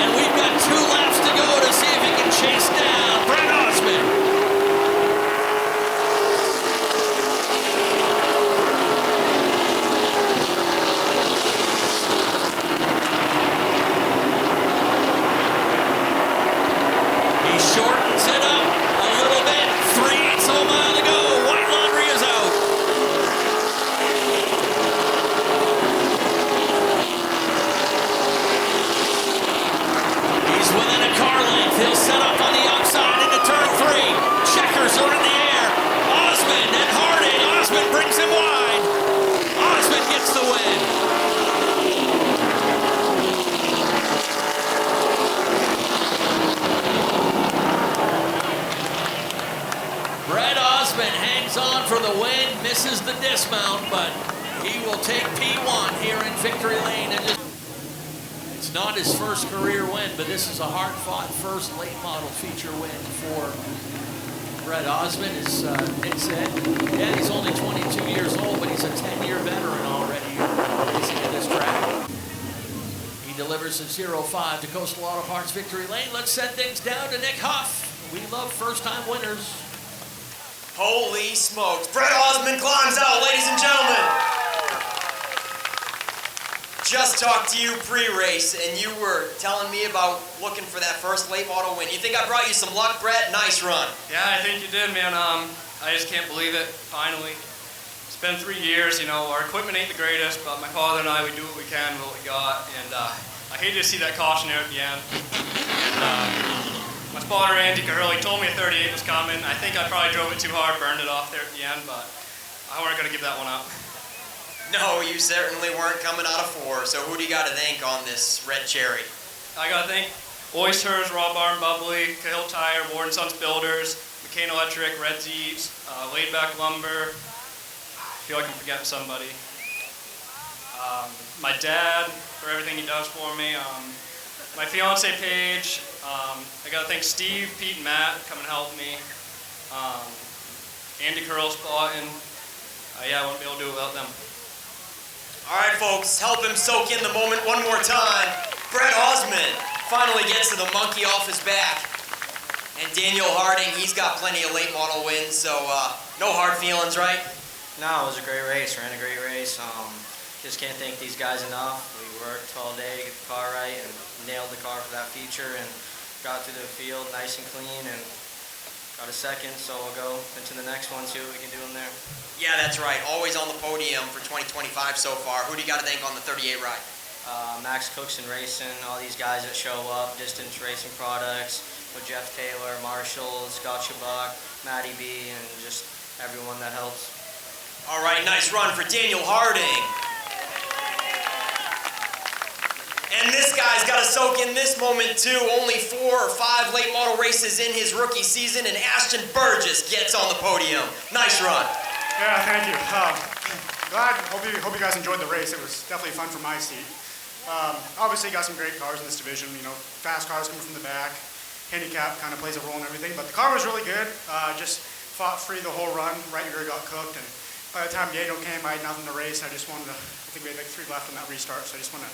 And we've got 2 laps to go to see if he can chase down Brett Osmond. He shortens it up a little bit. 3/8 of a mile to go. White Laundry is out. He's within a car length. He'll set up on the outside into turn 3. Checkers are in the air. Osmond and Harding. Osmond brings him wide. Osmond gets the win. Brett Osmond hangs on for the win, misses the dismount, but he will take P1 here in Victory Lane. And it's not his first career win, but this is a hard-fought first late model feature win for Brett Osmond. As Nick said, yeah, he's only 22 years old, but he's a 10-year veteran already racing at this track. He delivers a 05 to Coastal Auto Parts Victory Lane. Let's send things down to Nick Huff. We love first-time winners. Holy smokes. Brett Osmond climbs out, ladies and gentlemen. Just talked to you pre-race, and you were telling me about looking for that first late model win. You think I brought you some luck, Brett? Nice run. Yeah, I think you did, man. I just can't believe it, finally. It's been 3 years, you know. Our equipment ain't the greatest, but my father and I, we do what we can with what we got. And I hated to see that caution there at the end. And my spotter, Andy Carhurley, told me a 38 was coming. I think I probably drove it too hard, burned it off there at the end, but I weren't going to give that one up. No, you certainly weren't coming out of 4, so who do you got to thank on this red cherry? I got to thank Oysters, Raw Bar and Bubbly, Cahill Tire, Ward & Sons Builders, Kane Electric, Red Zeets, Laid Back Lumber. I feel like I'm forgetting somebody. My dad for everything he does for me. My fiance Paige. I gotta thank Steve, Pete, and Matt come and help me. Andy Curl spotting. Yeah, I wouldn't be able to do it without them. All right, folks, help him soak in the moment one more time. Brett Osmond finally gets to the monkey off his back. And Daniel Harding, he's got plenty of late model wins, so no hard feelings, right? No, it was a great race. Ran a great race. Just can't thank these guys enough. We worked all day to get the car right and nailed the car for that feature and got through the field nice and clean and got a second, so we'll go into the next one, see what we can do in there. Yeah, that's right. Always on the podium for 2025 so far. Who do you got to thank on the 38 ride? Max Cookson Racing, all these guys that show up, Distance Racing Products, with Jeff Taylor, Marshall, Scott Shabak, Matty B, and just everyone that helps. All right, nice run for Daniel Harding. And this guy's got to soak in this moment too. Only 4 or 5 late model races in his rookie season, and Ashton Burgess gets on the podium. Nice run. Yeah, thank you. Hope you guys enjoyed the race. It was definitely fun for my seat. Obviously, got some great cars in this division. You know, fast cars coming from the back. Handicap kind of plays a role in everything, but the car was really good. Just fought free the whole run. Right rear got cooked, and by the time Gato came, I had nothing to race. I just wanted to. I think we had like 3 left on that restart, so I just want to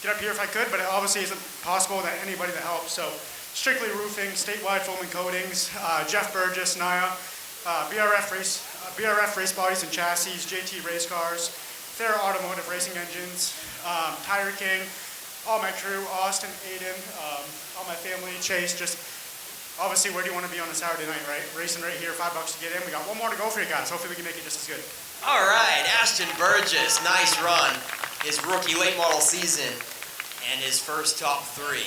get up here if I could, but it obviously isn't possible that anybody that helps. So Strictly Roofing, Statewide Foam and Coatings, Jeff Burgess, Naya, BRF Race Bodies and Chassis, JT Race Cars, Thera Automotive Racing Engines, Tire King, all my crew, Austin, Aiden, all my family, Chase, just obviously where do you want to be on a Saturday night, right? Racing right here, $5 to get in. We got one more to go for you guys. Hopefully we can make it just as good. All right, Ashton Burgess, nice run. His rookie late model season and his first top 3.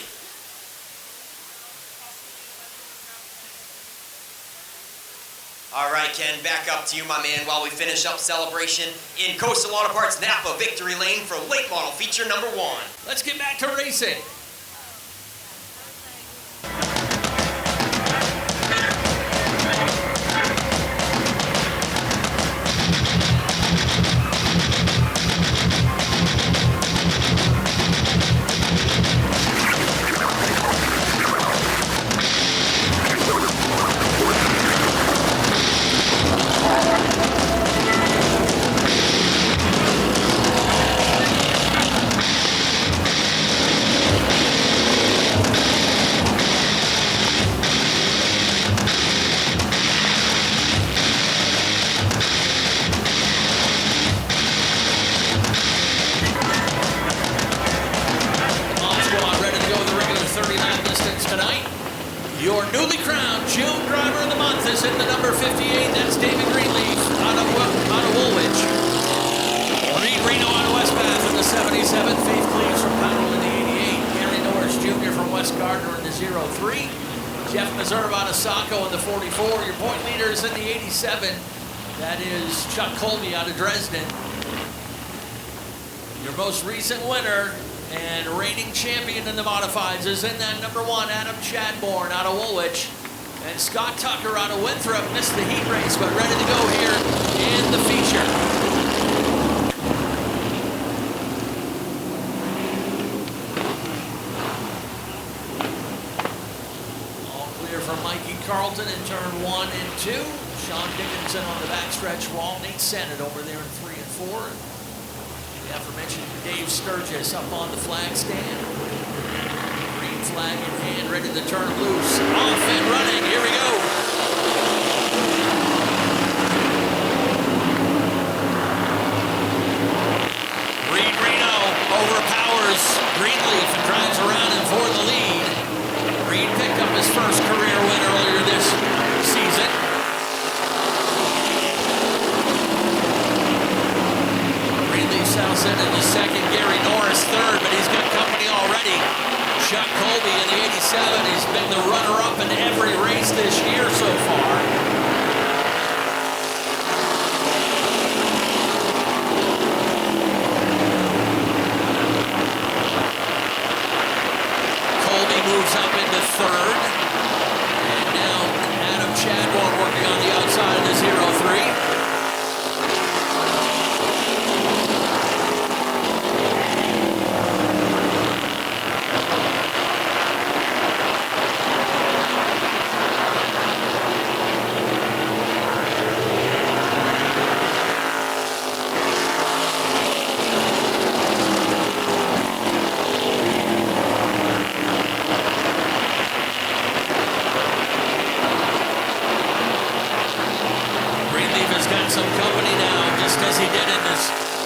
All right, Ken, back up to you, my man, while we finish up celebration in Coastal Auto Parts Napa Victory Lane for late model feature number 1. Let's get back to racing. Your newly crowned June Driver of the Month is in the number 58. That's David Greenleaf out of Woolwich. Reed Reno out of Westpath in the 77. Faith Cleaves from Powell in the 88. Gary Norris Jr. from West Gardner in the 03. Jeff Meserve out of Saco in the 44. Your point leader is in the 87. That is Chuck Colby out of Dresden. Your most recent winner and reigning champion in the modifieds is in that number 1, Adam Chadbourne out of Woolwich. And Scott Tucker out of Winthrop missed the heat race, but ready to go here in the feature. All clear from Mikey Carlton in turn 1 and 2. Sean Dickinson on the backstretch wall. Nate Sennett over there in 3 and 4. The aforementioned Dave Sturgis up on the flag stand. Green flag in hand, ready to turn loose. Off and running. Here we go. Reed Reno overpowers Greenleaf and drives around and for the lead. Reed picked up his first career win earlier this season. Southend in the second, Gary Norris third, but he's got company already. Chuck Colby in the 87. He's been the runner-up in every race this year so far. Colby moves up into third. And now Adam Chadbourne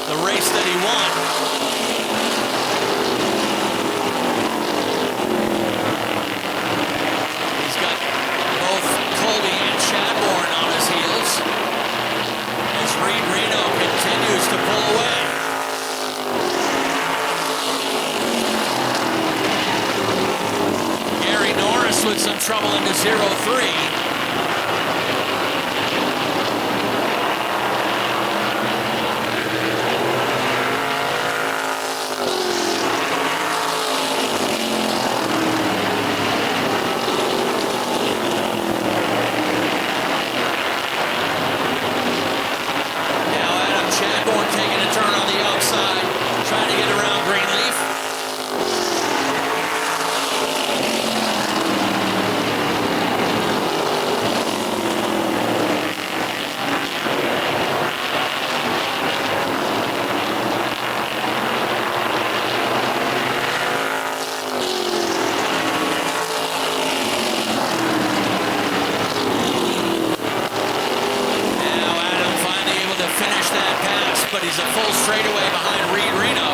the race that he won. He's got both Colby and Chadbourne on his heels as Reed Reno continues to pull away. Gary Norris with some trouble into 0-3. But he's a full straightaway behind Reed Reno.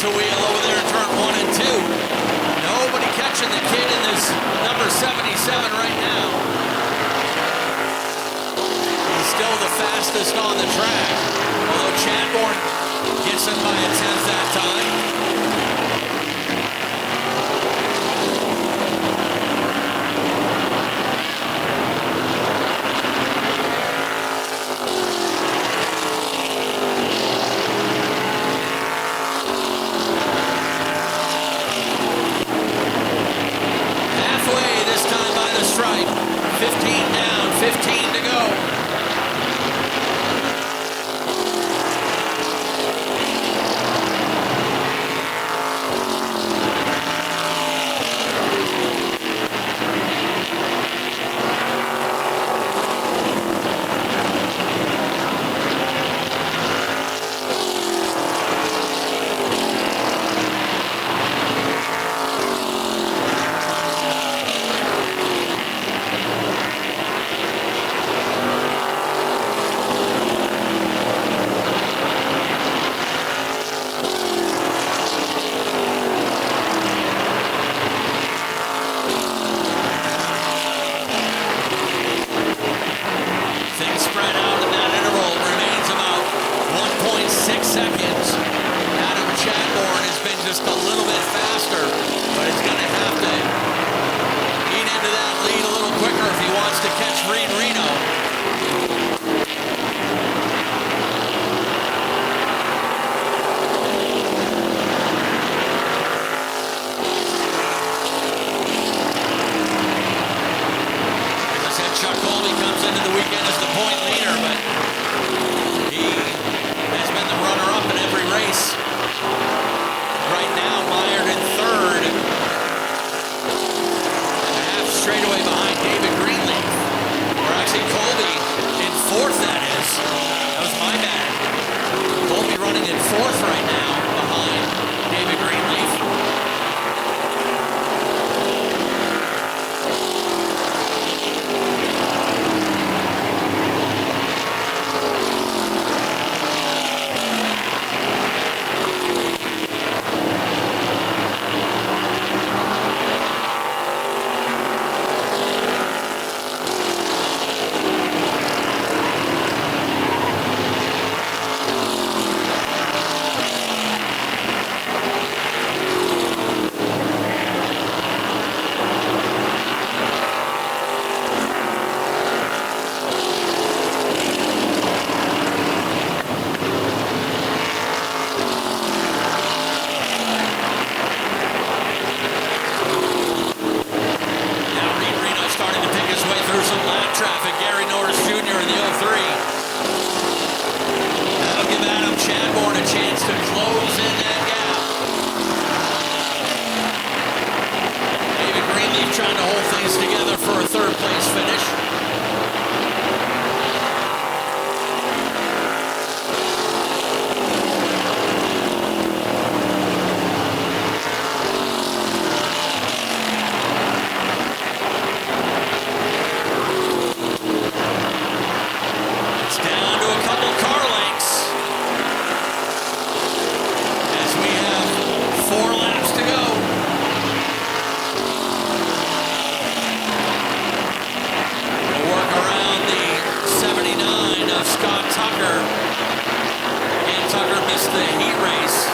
To wheel over there in turn 1 and 2. Nobody catching the kid in this number 77 right now. He's still the fastest on the track, although Chadbourne gets him by a tenth that time. Stripe, 15 down, 15 to go. lost the heat race.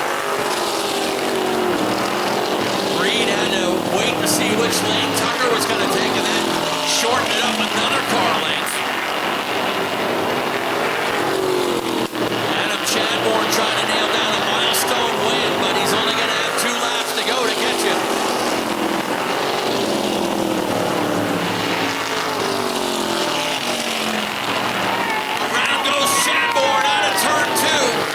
Reed had to wait to see which lane Tucker was going to take and then shorten it up another car length. Adam Chadbourne trying to nail down a milestone win, but he's only going to have 2 laps to go to get you. Around goes Chadbourne out of turn 2.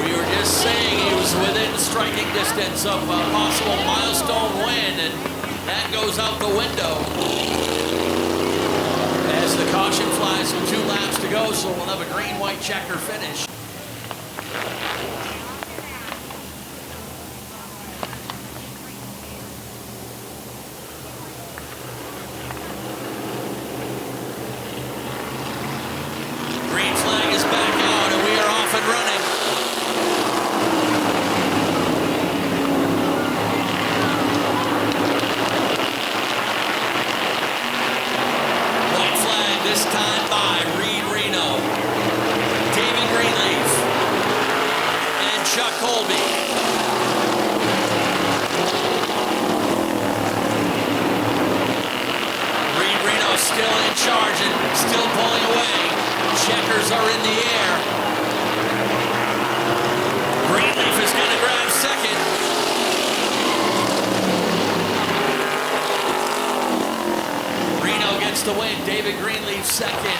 We were just saying he was within striking distance of a possible milestone win, and that goes out the window. As the caution flies with 2 laps to go, so we'll have a green-white checker finish. Green flag is back out, and we are off and running. White flag this time by Reed Reno, David Greenleaf, and Chuck Colby. Reed Reno still in charge and still pulling away. Checkers are in the air. Greenleaf is going to grab second. Reno gets the win. David Greenleaf second.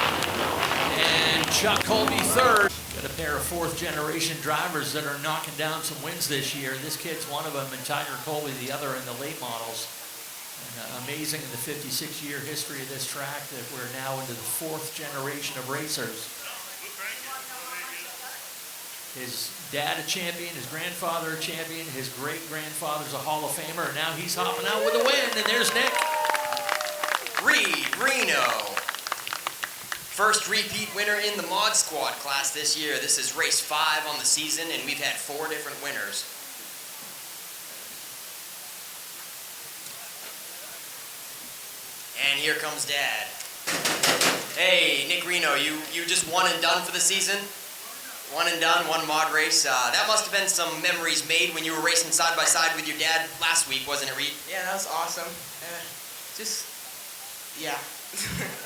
And Chuck Colby third. Got a pair of 4th-generation drivers that are knocking down some wins this year. This kid's one of them, and Tiger Colby the other in the late models. And, amazing in the 56-year history of this track that we're now into the 4th generation of racers. His dad a champion, his grandfather a champion, his great-grandfather's a Hall of Famer, and now he's hopping out with a win, and there's Nick. Reed Reno. First repeat winner in the Mod Squad class this year. This is race 5 on the season, and we've had 4 different winners. And here comes Dad. Hey, Nick Reno, you just one and done for the season? One and done, 1 mod race. That must have been some memories made when you were racing side by side with your dad last week, wasn't it, Reed? Yeah, that was awesome. Yeah.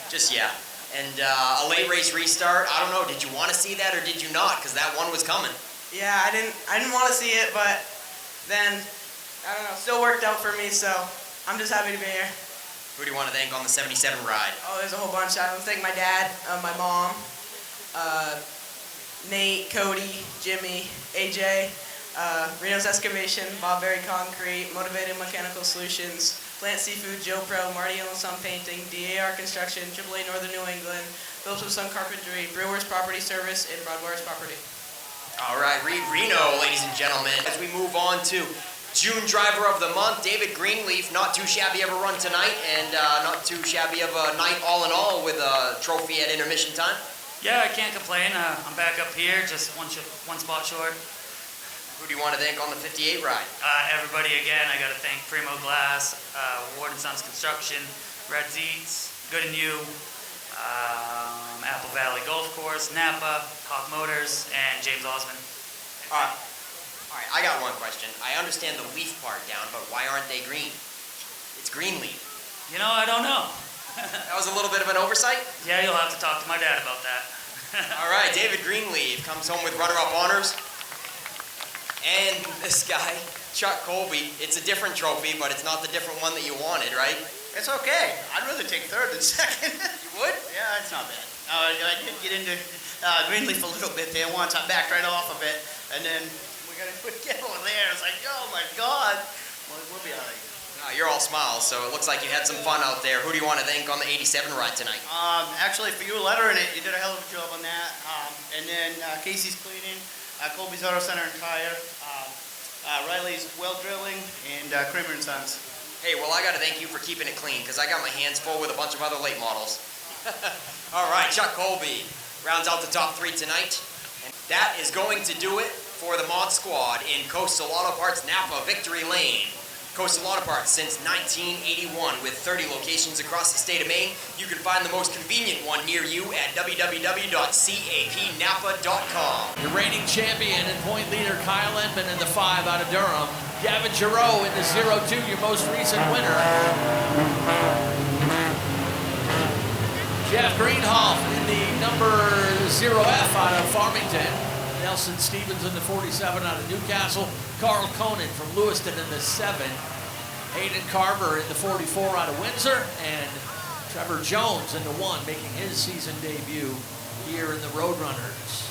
Just yeah. And a late race restart. I don't know. Did you want to see that or did you not? Because that one was coming. Yeah, I didn't want to see it, but then I don't know. Still worked out for me, so I'm just happy to be here. Who do you want to thank on the 77 ride? Oh, there's a whole bunch. I want to thank my dad, my mom, Nate, Cody, Jimmy, AJ, Reno's Excavation, Bob Berry Concrete, Motivated Mechanical Solutions, Plant Seafood, Joe Pro, Marty and Son Painting, DAR Construction, AAA Northern New England, Phillips of Sun Carpentry, Brewers Property Service, and Broadwater's Property. All right, Reed Reno, ladies and gentlemen. As we move on to June Driver of the Month, David Greenleaf, not too shabby of a run tonight, and not too shabby of a night all in all with a trophy at intermission time. Yeah, I can't complain. I'm back up here, just one spot short. Who do you want to thank on the 58 ride? Everybody again. I got to thank Primo Glass, Ward & Sons Construction, Red Zeets, Good and You, Apple Valley Golf Course, Napa, Hawk Motors, and James Osmond. All right, I got one question. I understand the leaf part down, but why aren't they green? It's green leaf. You know, I don't know. That was a little bit of an oversight? Yeah, you'll have to talk to my dad about that. All right, David Greenleaf comes home with runner-up honors. And this guy, Chuck Colby, it's a different trophy, but it's not the different one that you wanted, right? It's okay. I'd rather take third than second. You would? Yeah, it's not bad. I did get into Greenleaf a little bit there once. I backed right off of it, and then we got to get over there. It's like, oh my God. We'll be all right. You're all smiles, so it looks like you had some fun out there. Who do you want to thank on the 87 ride tonight? Actually, for you lettering it, you did a hell of a job on that. And then Casey's Cleaning, Colby's Auto Center and Tire, Riley's Well Drilling, and Kramer & Sons. Hey, well, I got to thank you for keeping it clean, because I got my hands full with a bunch of other late models. All right, Chuck Colby rounds out the top 3 tonight. And that is going to do it for the Mod Squad in Coastal Auto Parts Napa Victory Lane. Coastal Auto Parts since 1981 with 30 locations across the state of Maine. You can find the most convenient one near you at www.capnapa.com. Your reigning champion and point leader Kyle Edmond in the 5 out of Durham. Gavin Giroux in the 0-2, your most recent winner. Jeff Greenhoff in the number 0F out of Farmington. Nelson Stevens in the 47 out of Newcastle. Carl Conan from Lewiston in the 7. Hayden Carver in the 44 out of Windsor. And Trevor Jones in the 1, making his season debut here in the Roadrunners.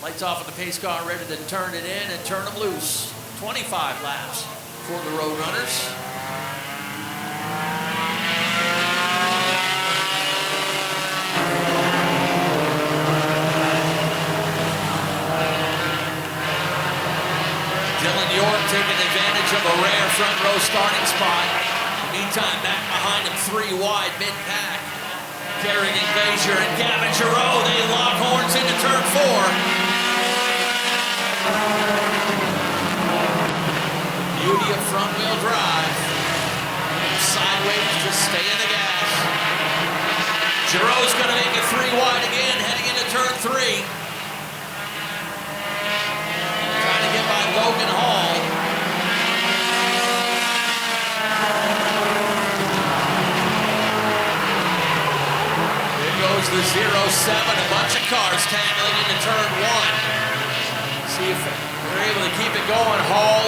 Lights off with the pace car, ready to turn it in and turn them loose. 25 laps for the Roadrunners. Dylan York taking advantage of a rare front row starting spot. Meantime, back behind him, 3 wide mid-pack. Kerrigan Glazier and Gavin Giroux, they lock horns into turn 4. Beauty of front-wheel drive. Sideways, just stay in the gas. Giroux's going to make it 3 wide again, heading into turn 3. Trying to get by Logan Hall. Here goes the 0-7, a bunch of cars tangling into turn 1. See if they're able to keep it going. Hall,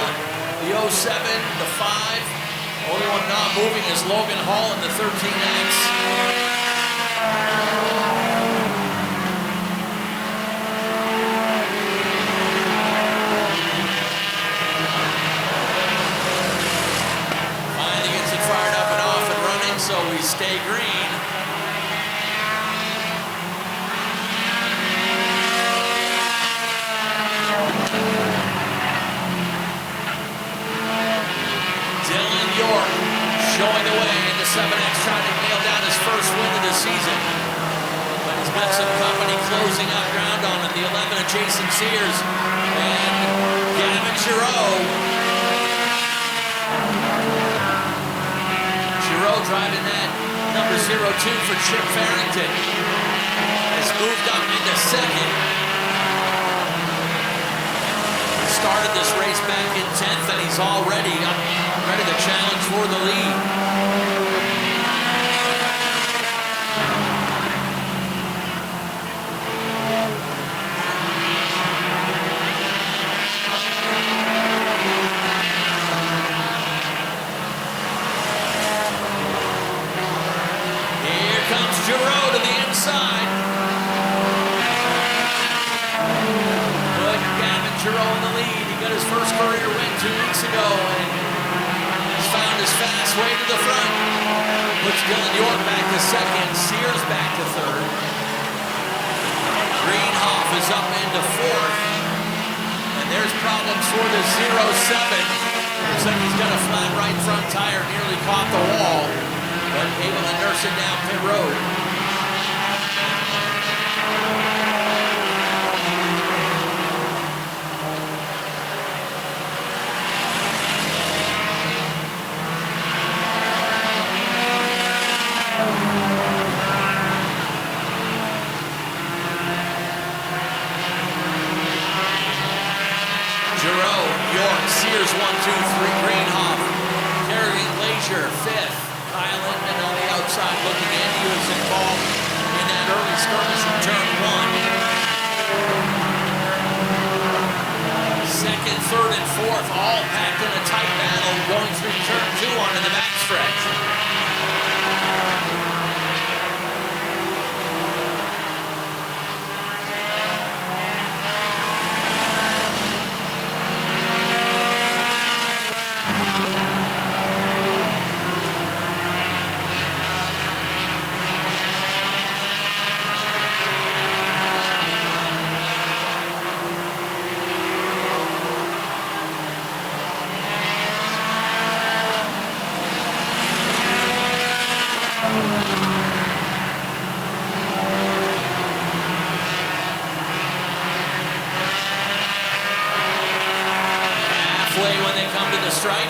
the 07, the 5. Only one not moving is Logan Hall in the 13X. Fired up and off and running, so we stay green. Dylan York showing the way in the 7X, trying to nail down his first win of the season. But he's got some company closing up ground on him. The 11 of Jason Sears and Gavin Giroux. Driving that number 02 for Chip Farrington. Has moved up into second. He started this race back in 10th and he's already ready to challenge for the lead. Giroux to the inside. But Gavin Giroux in the lead. He got his first career win 2 weeks ago and he's found his fast way to the front. Puts Dylan York back to second. Sears back to third. Greenhoff is up into fourth. And there's problems for the 07. Looks like he's got a flat right front tire, nearly caught the wall, but able to nurse it down pit road. Giroux, York, Sears 1, 2, 3, Greenhoff, Kerrigan Glazier, 5th. Kyle Inman on the outside looking in. He was involved in that early skirmish from turn 1. Second, third, and fourth all packed in a tight battle going through turn 2 onto the backstretch. when they come to the stripe.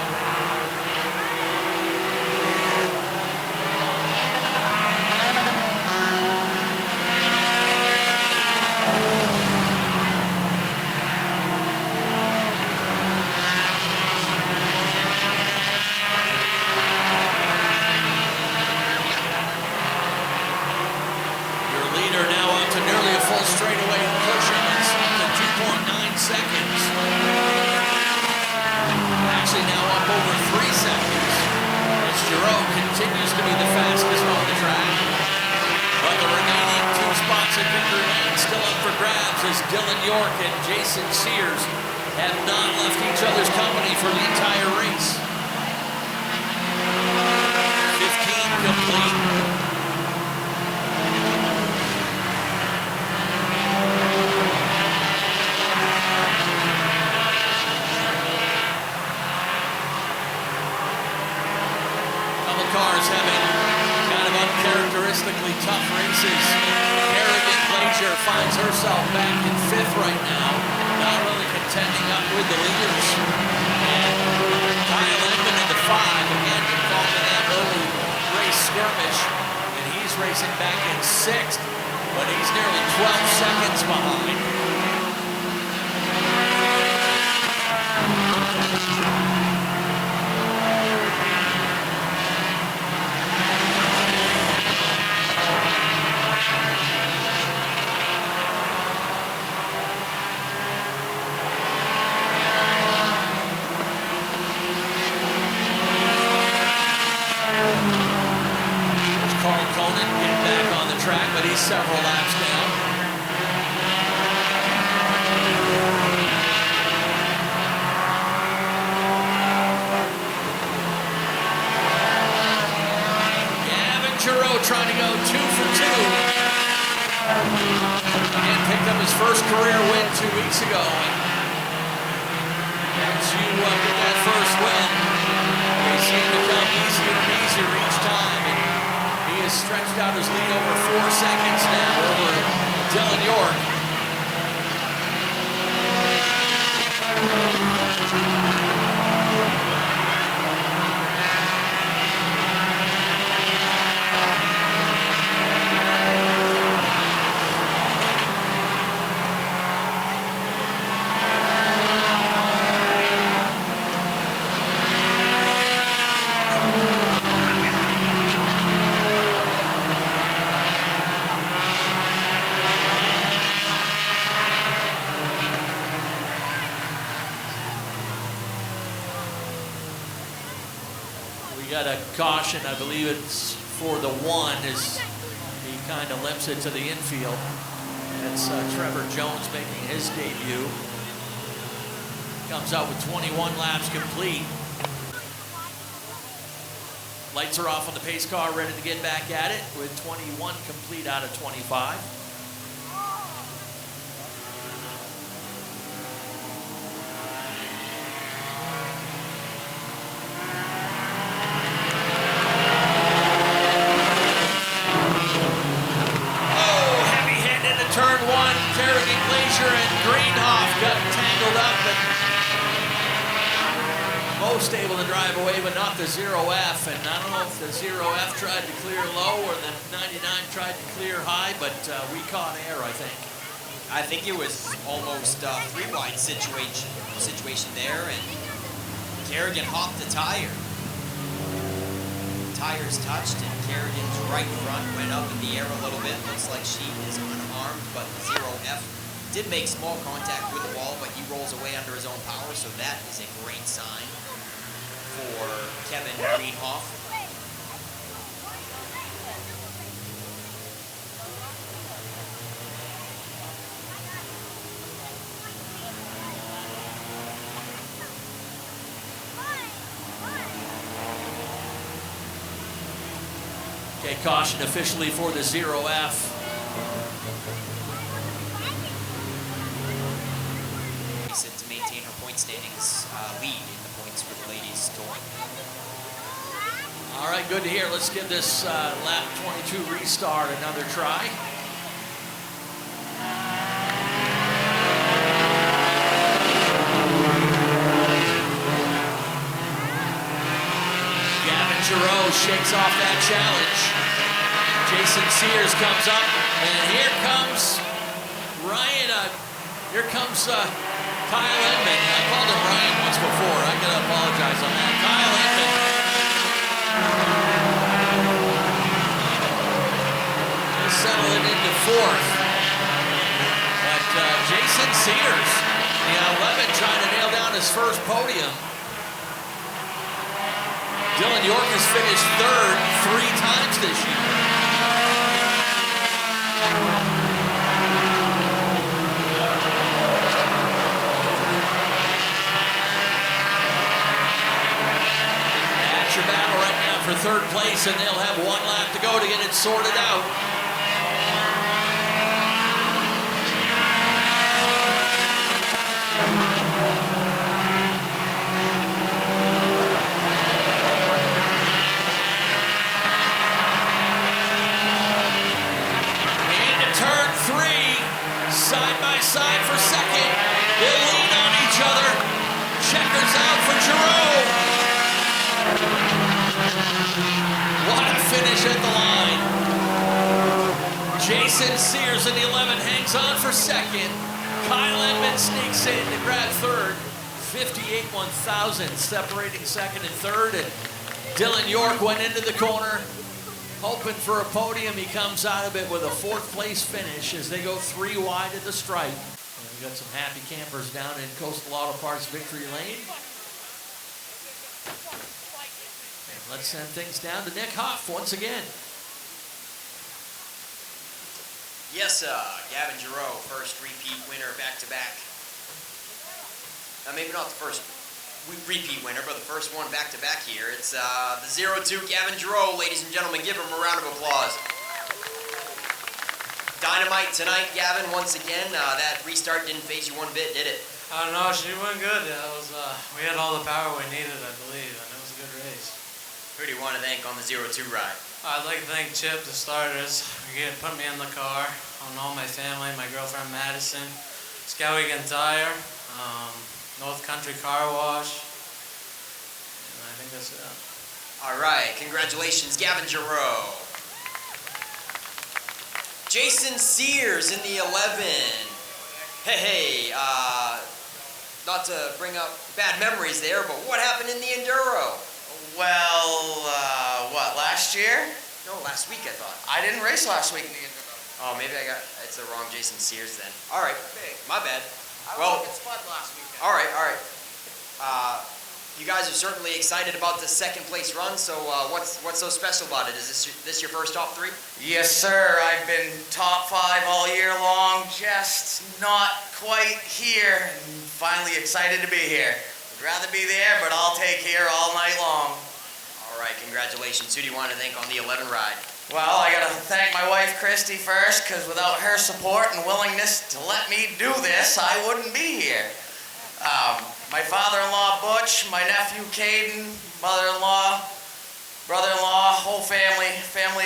Trying to go 2 for 2. And picked up his first career win 2 weeks ago. Once you get that first win, they seem to come easier and easier each time. And he has stretched out his lead over 4 seconds now over Dylan York. Got a caution, I believe it's for the 1 as he kind of limps it to the infield. It's Trevor Jones making his debut. Comes out with 21 laps complete. Lights are off on the pace car, ready to get back at it with 21 complete out of 25. Able to drive away, but not the 0F. And I don't know if the 0F tried to clear low or the 99 tried to clear high, but we caught air, I think. I think it was almost a 3-wide situation there, and Kerrigan hopped the tire. Tires touched, and Kerrigan's right front went up in the air a little bit. Looks like she is unharmed, but the 0F did make small contact with the wall, but he rolls away under his own power, so that is a great sign for Kevin Greenhoff. Okay, caution officially for the 0F. To maintain her point standings lead in the points for the ladies touring. All right, good to hear. Let's give this lap 22 restart another try. Giroux shakes off that challenge. Jason Sears comes up, and here comes Ryan. Here comes Kyle Edmond. I called him Ryan once before. I gotta apologize on that. Kyle Edmond. Settling into fourth. But Jason Sears, the 11, trying to nail down his first podium. Dylan York has finished third 3 times this year. That's your battle right now for third place, and they'll have 1 lap to go to get it sorted out. Side by side for second. They'll lean on each other. Checkers out for Giroux. What a finish at the line. Jason Sears in the 11 hangs on for second. Kyle Edmond sneaks in to grab third. 58-1000 separating second and third. And Dylan York went into the corner, hoping for a podium. He comes out of it with a 4th place finish as they go 3 wide at the stripe. And we got some happy campers down in Coastal Auto Parts Victory Lane. And let's send things down to Nick Huff once again. Yes, Gavin Giroux, first repeat winner back-to-back. Maybe not the first repeat winner, but the first one back-to-back here. It's the 02 Gavin Giroux. Ladies and gentlemen, give him a round of applause. Dynamite tonight, Gavin, once again. That restart didn't phase you one bit, did it? I don't know, she went good. We had all the power we needed, I believe, and it was a good race. Who do you want to thank on the 02 ride? I'd like to thank Chip, the starters, for putting me in the car, on all my family, my girlfriend Madison, Skowhegan Tire, North Country Car Wash, and I think that's it. All right, congratulations, Gavin Giroux. Jason Sears in the 11. Hey, not to bring up bad memories there, but what happened in the Enduro? Well, what, last year? No, last week I thought. I didn't race last week in the Enduro. Oh, maybe it's the wrong Jason Sears then. All right, my bad. I Well, was looking spud last weekend. all right. You guys are certainly excited about the second place run, so what's so special about it? Is this your first top 3? Yes, sir. I've been top 5 all year long, just not quite here, and finally excited to be here. Would rather be there, but I'll take here all night long. All right, congratulations. Who do you want to thank on the 11 ride? Well, I gotta thank my wife, Christy, first, because without her support and willingness to let me do this, I wouldn't be here. My father-in-law, Butch, my nephew, Caden, mother-in-law, brother-in-law, whole family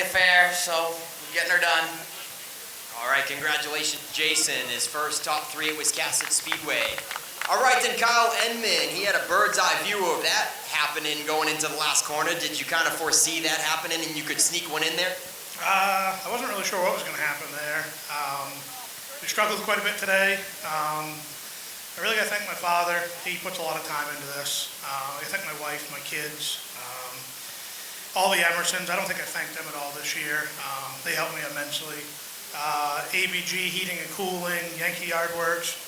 affair, so we're getting her done. All right, congratulations, Jason. His first top 3 at Wiscasset Speedway. All right, then Kyle Edmond, he had a bird's eye view of that happening going into the last corner. Did you kind of foresee that happening and you could sneak one in there? I wasn't really sure what was going to happen there. We struggled quite a bit today. I really got to thank my father. He puts a lot of time into this. I thank my wife, my kids, all the Emersons. I don't think I thanked them at all this year. They helped me immensely. ABG Heating and Cooling, Yankee Yard Works,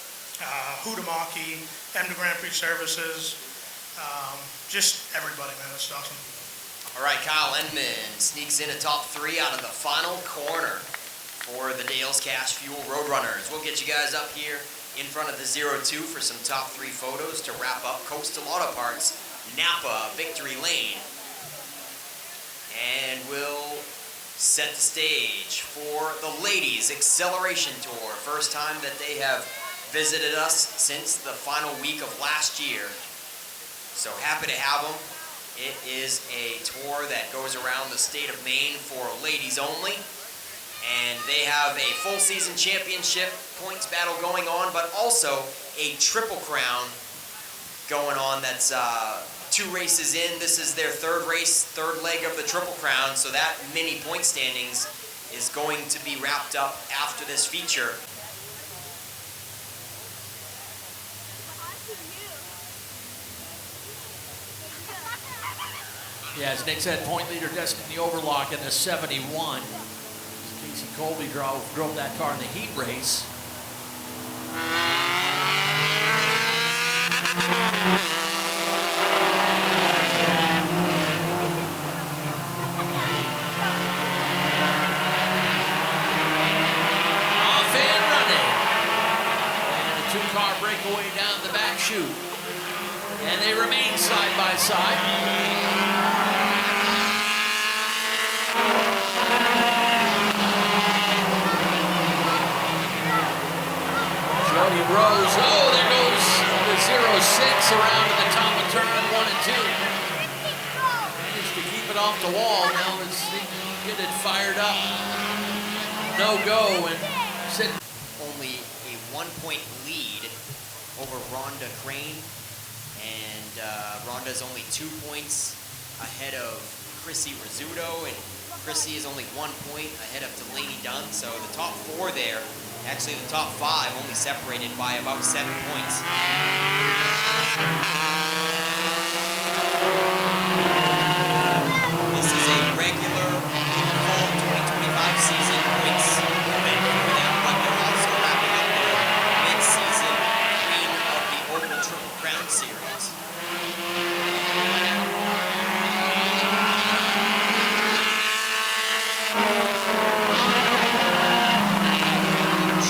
Hudamaki, M to Grand Prix Services, just everybody, man. It's awesome. All right, Kyle Edmond sneaks in a top 3 out of the final corner for the Dale's Cash Fuel Roadrunners. We'll get you guys up here in front of the 02 for some top 3 photos to wrap up Coastal Auto Parts, Napa, Victory Lane. And we'll set the stage for the Ladies Acceleration Tour. First time that they have visited us since the final week of last year. So happy to have them. It is a tour that goes around the state of Maine for ladies only. And they have a full season championship points battle going on, but also a triple crown going on that's 2 2 races in. This is their 3rd race, 3rd leg of the Triple Crown, so that mini point standings is going to be wrapped up after this feature. Yeah, as Nick said, point leader Destiny Overlock in the 71. Casey Colby drove that car in the heat race. Off and running. And a 2-car breakaway down the back chute. And they remain side by side. Jody Rose, oh, there goes the 0-6 around to the top of turn 1 and 2. Managed to keep it off the wall. Now let's see, get it fired up. No go and sit. Only a 1-point lead over Rhonda Crane. And Rhonda's only 2 points ahead of Chrissy Rizzuto. And Chrissy is only 1 point ahead of Delaney Dunn. So the top 4 there. Actually, the top 5 only separated by about 7 points. This is a regular fall 2025 season points event for them, but they're also wrapping up their mid-season Queen of the Oval Triple Crown Series.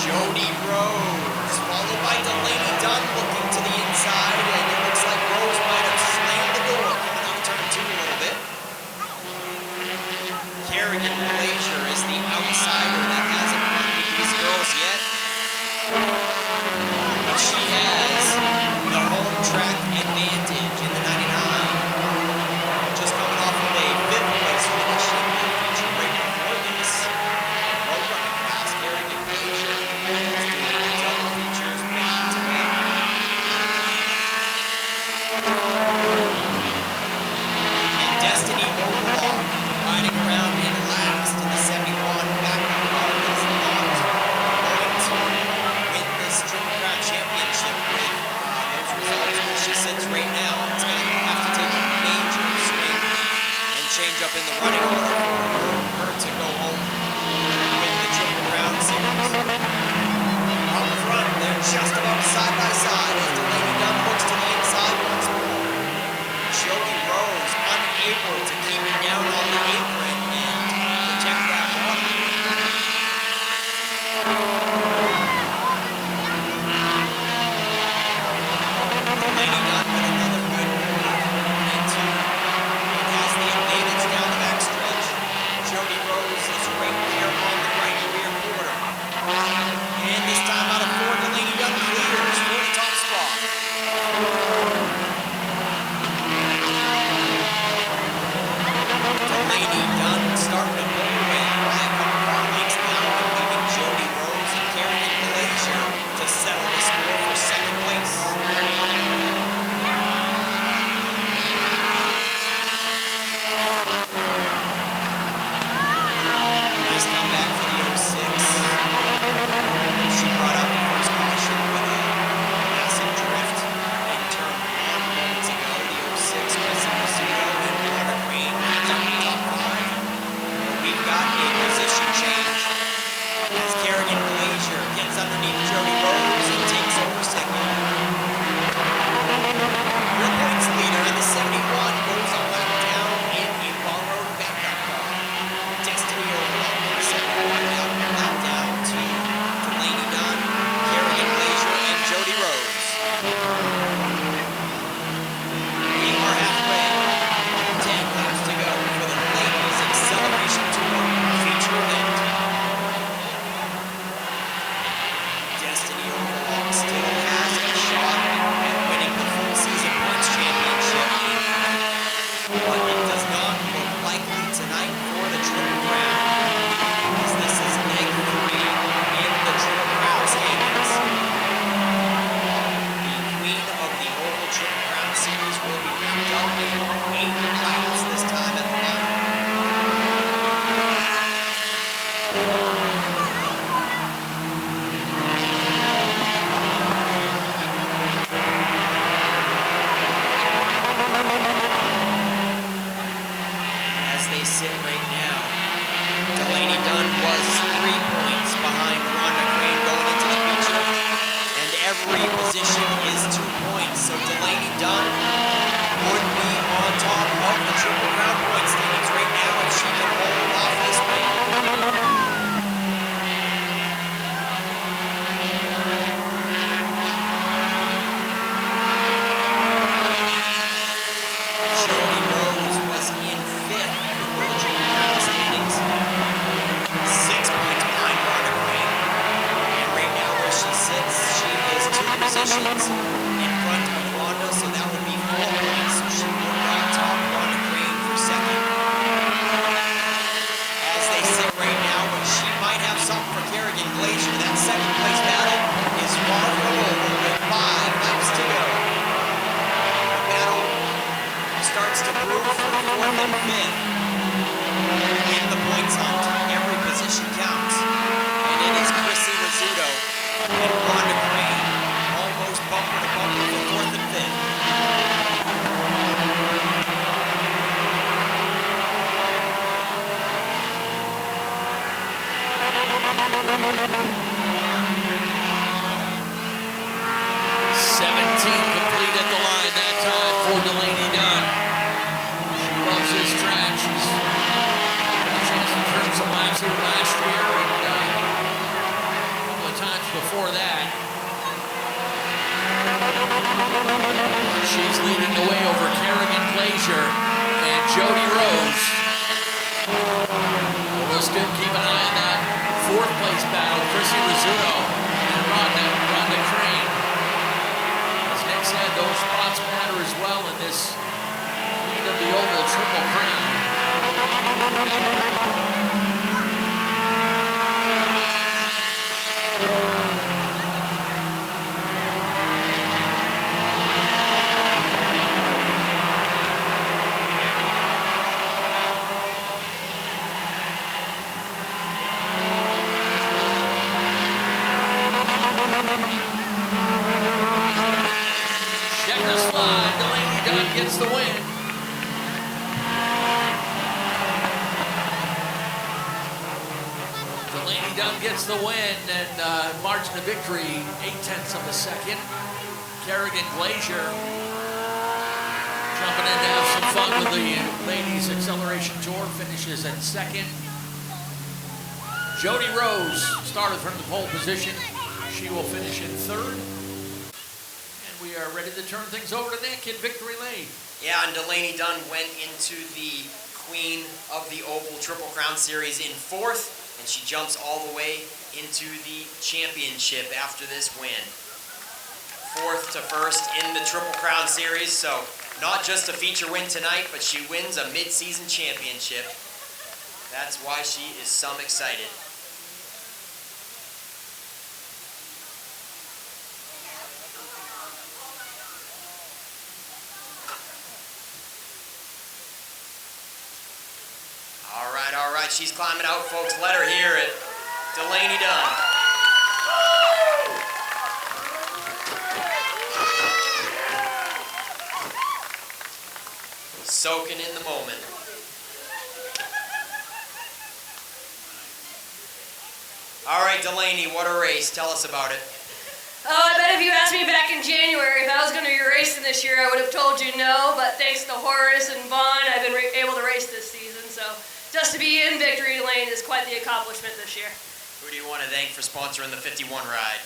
Jody Rose, followed by Delaney Dunn looking to the inside, and it looks like Rose might have slammed the door coming out of turn 2 a little bit. Kerrigan Glazier is the outsider that hasn't won these girls yet. But she has the home track advantage in the 99. Just coming off of a 5th place finish in the feature right before this. Well running past Kerrigan Glazier. Destiny Overlock riding around in last in the 71 background car is not going to win this Triple Crown Championship with those results where she sits right now. It's going to have to take a major swing and change up in the running order for her to go home with the Triple Crown Series. Out in front, they're just about side by side as Delaney Dunn looks to the inside once more. Jody Rose unable to keep it down on the apron and protect that water. Delaney Dunn with another good move into it has the advantage down the backstretch. Jody Rose is right here on the right rear quarter. And this time out of 4, Delaney Dunn clears for the top spot. starts to brew for 4th and 5th in the points hunt. Every position counts. And it is Chrissy Rizzuto and Rhonda Crane almost bumper to bumper for 4th and 5th. Complete at the line that time for Delaney Dunn. She loves this track. She's had a chance to turn some laps here last year and a couple of times before that. She's leading the way over Kerrigan Glazier and Jody Rose. We'll still keep an eye on that 4th place battle, Chrissy Rizzuto and Rhonda Crane. Said those spots matter as well in this Queen of the Oval Triple Crown. Delaney Dunn gets the win. Delaney Dunn gets the win and margin of victory 0.8 of a second. Kerrigan Glazier jumping in to have some fun with the Ladies Acceleration Tour, finishes in 2nd. Jody Rose started from the pole position. She will finish in 3rd. We are ready to turn things over to Nick in Victory Lane. Yeah, and Delaney Dunn went into the Queen of the Oval Triple Crown Series in 4th, and she jumps all the way into the championship after this win. 4th to 1st in the Triple Crown Series, so not just a feature win tonight, but she wins a mid-season championship. That's why she is some excited. All right, she's climbing out, folks. Let her hear it. Delaney Dunn. Soaking in the moment. All right, Delaney, what a race. Tell us about it. Oh, I bet if you asked me back in January if I was going to be racing this year, I would have told you no, but thanks to Horace and Vaughn, I've been able to race this season, so just to be in Victory Lane is quite the accomplishment this year. Who do you want to thank for sponsoring the 51 ride?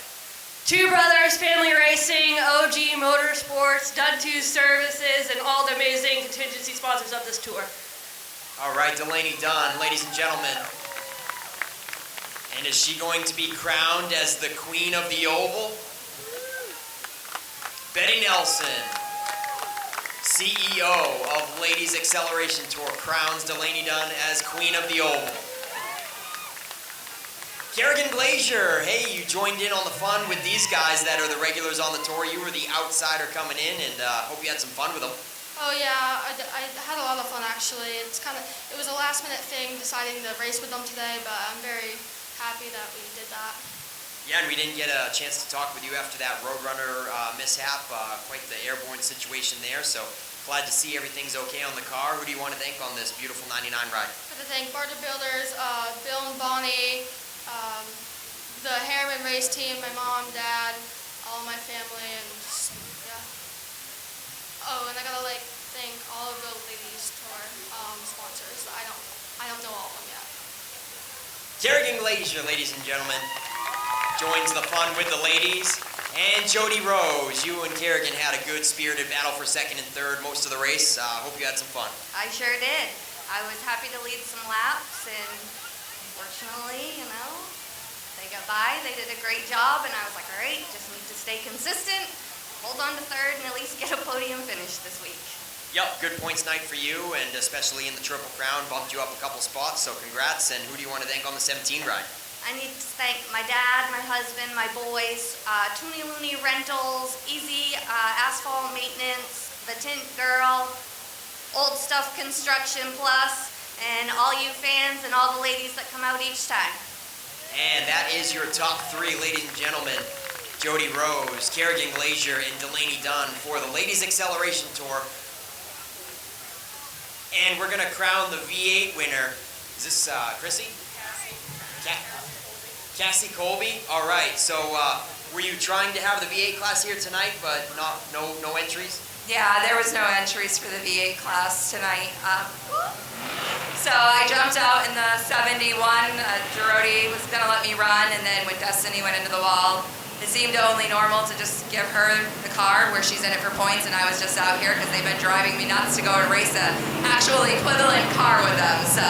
Two Brothers Family Racing, OG Motorsports, Dud2 Services, and all the amazing contingency sponsors of this tour. All right, Delaney Dunn, ladies and gentlemen. And is she going to be crowned as the Queen of the Oval? Betty Nelson, CEO of Ladies Acceleration Tour, crowns Delaney Dunn as Queen of the Oval. Kerrigan Glazier, hey, you joined in on the fun with these guys that are the regulars on the tour. You were the outsider coming in, and hope you had some fun with them. Oh yeah, I had a lot of fun actually. It was a last minute thing deciding to race with them today, but I'm very happy that we did that. Yeah, and we didn't get a chance to talk with you after that Roadrunner mishap, quite the airborne situation there, so glad to see everything's okay on the car. Who do you want to thank on this beautiful 99 ride? I want to thank Barter Builders, Bill and Bonnie, the Harriman race team, my mom, dad, all my family, and just, yeah. Oh, and I gotta thank all of the Ladies Tour sponsors. I don't know all of them yet. Kerrigan Glazier, ladies and gentlemen, joins the fun with the ladies. And Jody Rose, you and Kerrigan had a good spirited battle for 2nd and 3rd most of the race. Hope you had some fun. I sure did. I was happy to lead some laps, and fortunately, they got by. They did a great job, and I was like, all right, just need to stay consistent, hold on to 3rd, and at least get a podium finish this week. Yep, good points night for you, and especially in the Triple Crown, bumped you up a couple spots, so congrats. And who do you want to thank on the 17 ride? I need to thank my dad, my husband, my boys, Toonie Looney Rentals, Easy Asphalt Maintenance, the Tint Girl, Stuff Construction Plus, and all you fans and all the ladies that come out each time. And that is your top three, ladies and gentlemen. Jody Rose, Kerrigan Glazier, and Delaney Dunn for the Ladies Acceleration Tour. And we're going to crown the V8 winner. Is this Chrissy? Cassie Colby? All right, so were you trying to have the V8 class here tonight, but no entries? Yeah, there was no entries for the V8 class tonight. So I jumped out in the 71. Girodi was going to let me run, and then when Destiny went into the wall, it seemed only normal to just give her the car where she's in it for points, and I was just out here because they've been driving me nuts to go and race an actual equivalent car with them. So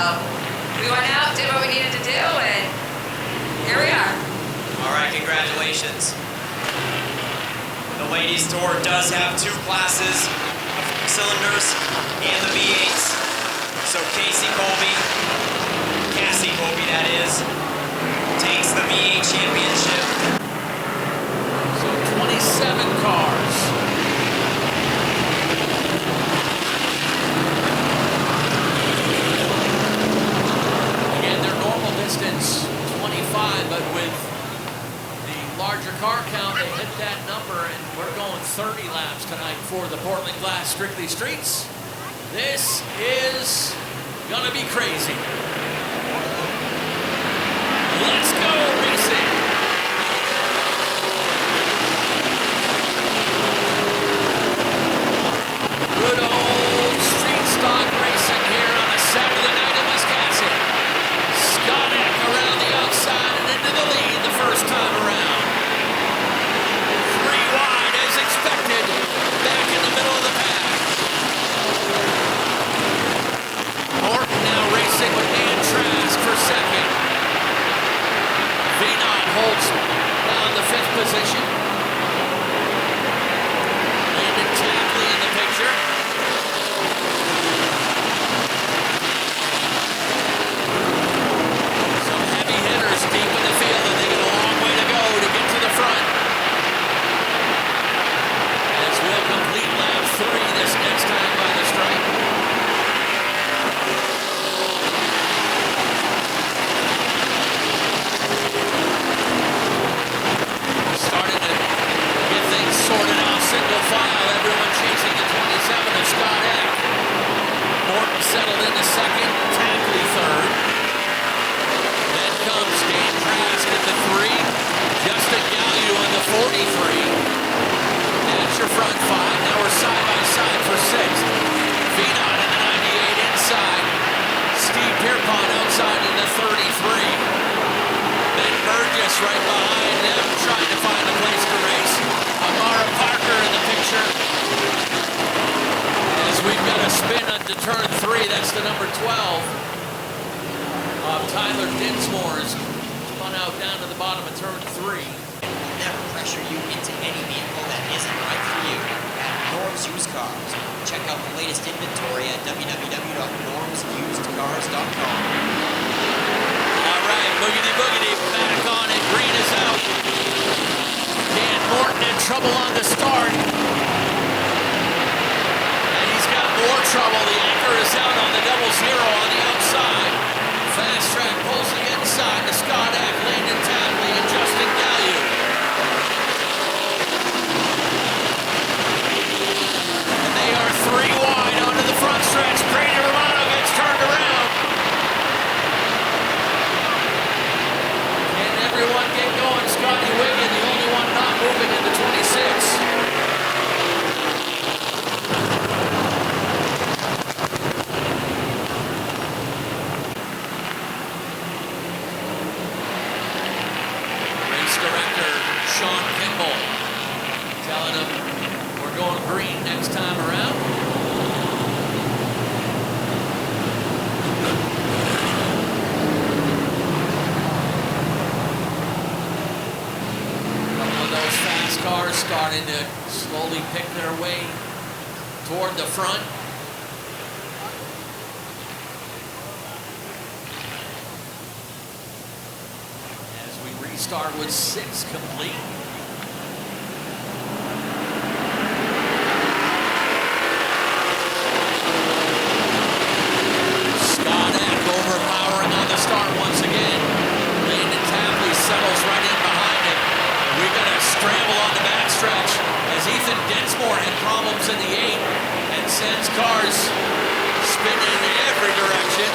we went out, did what we needed to do, and here we are. All right, congratulations. The ladies' tour does have two classes of cylinders and the V8s. So Cassie Colby, that is, takes the V8 championship. So 27 cars. Again, their normal distance 25, but with the larger car count, they hit that number, and we're going 30 laps tonight for the Portland Glass Strictly Streets. This is gonna be crazy. Let's go racing. Good old street stock racing here on a Saturday night in Wisconsin. Scottick around the outside and into the lead the first time around. 3 wide as expected, back in the middle of the pack. Hornet now racing with Dan Trask for second. Vinod holds down the 5th position. Landon Tapley in the picture. Some heavy hitters deep in the field, and they got a long way to go to get to the front. As we'll complete lap 3 this next time by the stripe. Starting to get things sorted out, single file, everyone chasing the 27 of Scott Eck. Morton settled into second, Tapley third. Then comes Dan Trask at the 3, Justin Galliu in the 43. That's your front 5, now we're side by side for 6th. Vinod in the 98 inside, Steve Pierpont outside in the 33. Then Burgess right behind them, trying to find a place to race. Amara Parker in the picture. As we've got a spin onto turn 3, that's the number 12 of Tyler Dinsmore's. Spun out down to the bottom of turn 3. Never pressure you into any vehicle that isn't right for you at Norm's Used Cars. Check out the latest inventory at www.normsusedcars.com. All right, boogity boogity, back on it. Green is out. Dan Morton in trouble on the start. And he's got more trouble. The anchor is out on the 00 on the outside. Fast Track pulls the inside to Scott Eck, Landon Tapley, and Justin Galliu. And they are 3 wide onto the front stretch. Brady Romano gets turned around. And everyone get going. Scotty Wiggin, the only one not moving in the 26. Race director Sean Kimball telling him we're going green next time around. Those fast cars starting to slowly pick their way toward the front. As we restart with 6 complete. Dinsmore had problems in the 8 and sends cars spinning in every direction.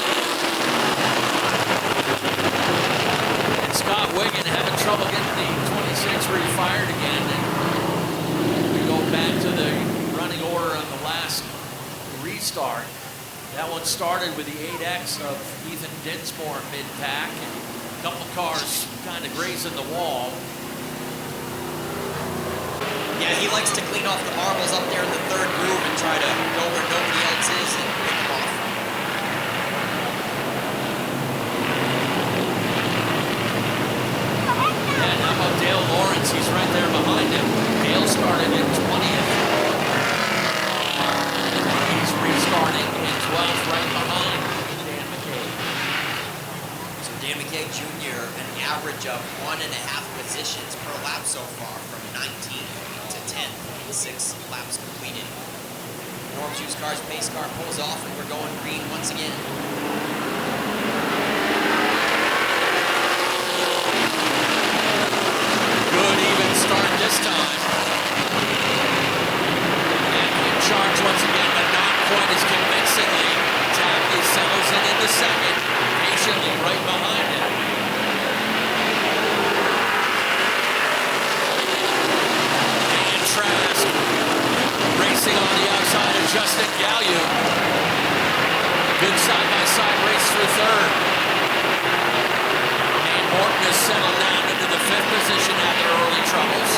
And Scott Wiggin having trouble getting the 26 refired again. And we go back to the running order on the last restart. That one started with the 8X of Ethan Dinsmore mid-pack, and a couple cars kind of grazing the wall. Yeah, he likes to clean off the marbles up there in the third groove and try to go where nobody else is and pick them off. And how about Dale Lawrence? He's right there behind him. Dale started in 20th. He's restarting in 12th right behind Dan McKay. So Dan McKay Jr., an average of 1.5 positions per lap so far, from 19th to 10th in 6 laps completed. Norm's used cars pace car pulls off and we're going green once again. Good even start this time. And in charge once again, but not quite as convincingly. Tapley settles in the second, patiently right behind him. And Trask racing on the outside of Justin Galliu. Good side-by-side race through third. And Morton has settled down into the 5th position after early troubles.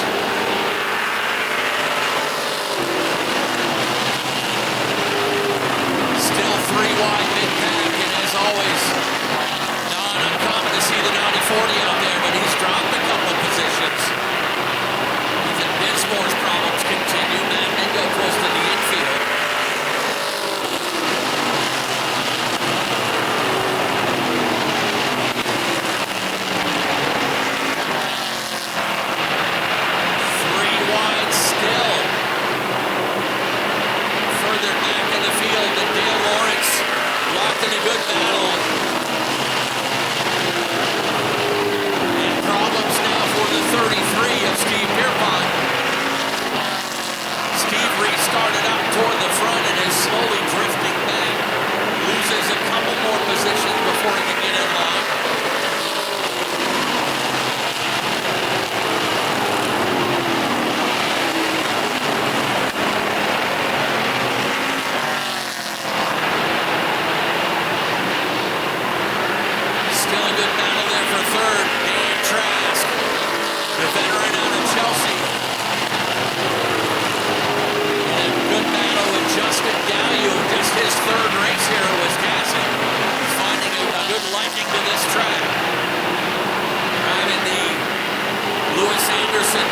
Still 3 wide mid-pack, and as always, not uncommon to see the 90-40 out there, but he's dropped a couple of positions. Ethan Dinsmore's problems continue. Matt Mingo close to the infield. In a good battle. And problems now for the 33 of Steve Pierpont. Steve restarted up toward the front and is slowly drifting back. Loses a couple more positions before he can get in line. Third, Dan Trask, the veteran out of Chelsea. And a good battle with Justin Galliu, just his 3rd race here at Wisconsin. Finding a good liking to this track. Driving the Lewis Anderson,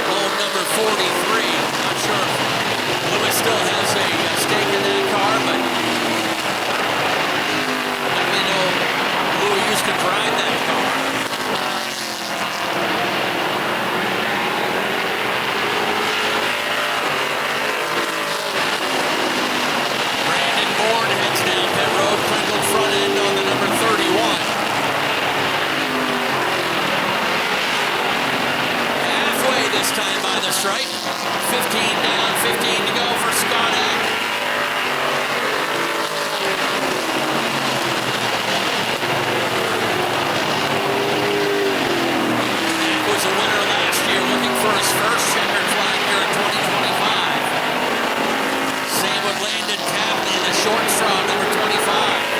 home number 43. Not sure if Lewis still has a stake in that car, but let me know who used to drive that car. Brandon Bourne heads down pit road, crinkled front end on the number 31. Halfway this time by the stripe. 15 down, 15 to go for Scott Eck. Was a winner last year, looking for his first checkered flag here in 2025. Same with Landon Kaplan in the short straw, number 25.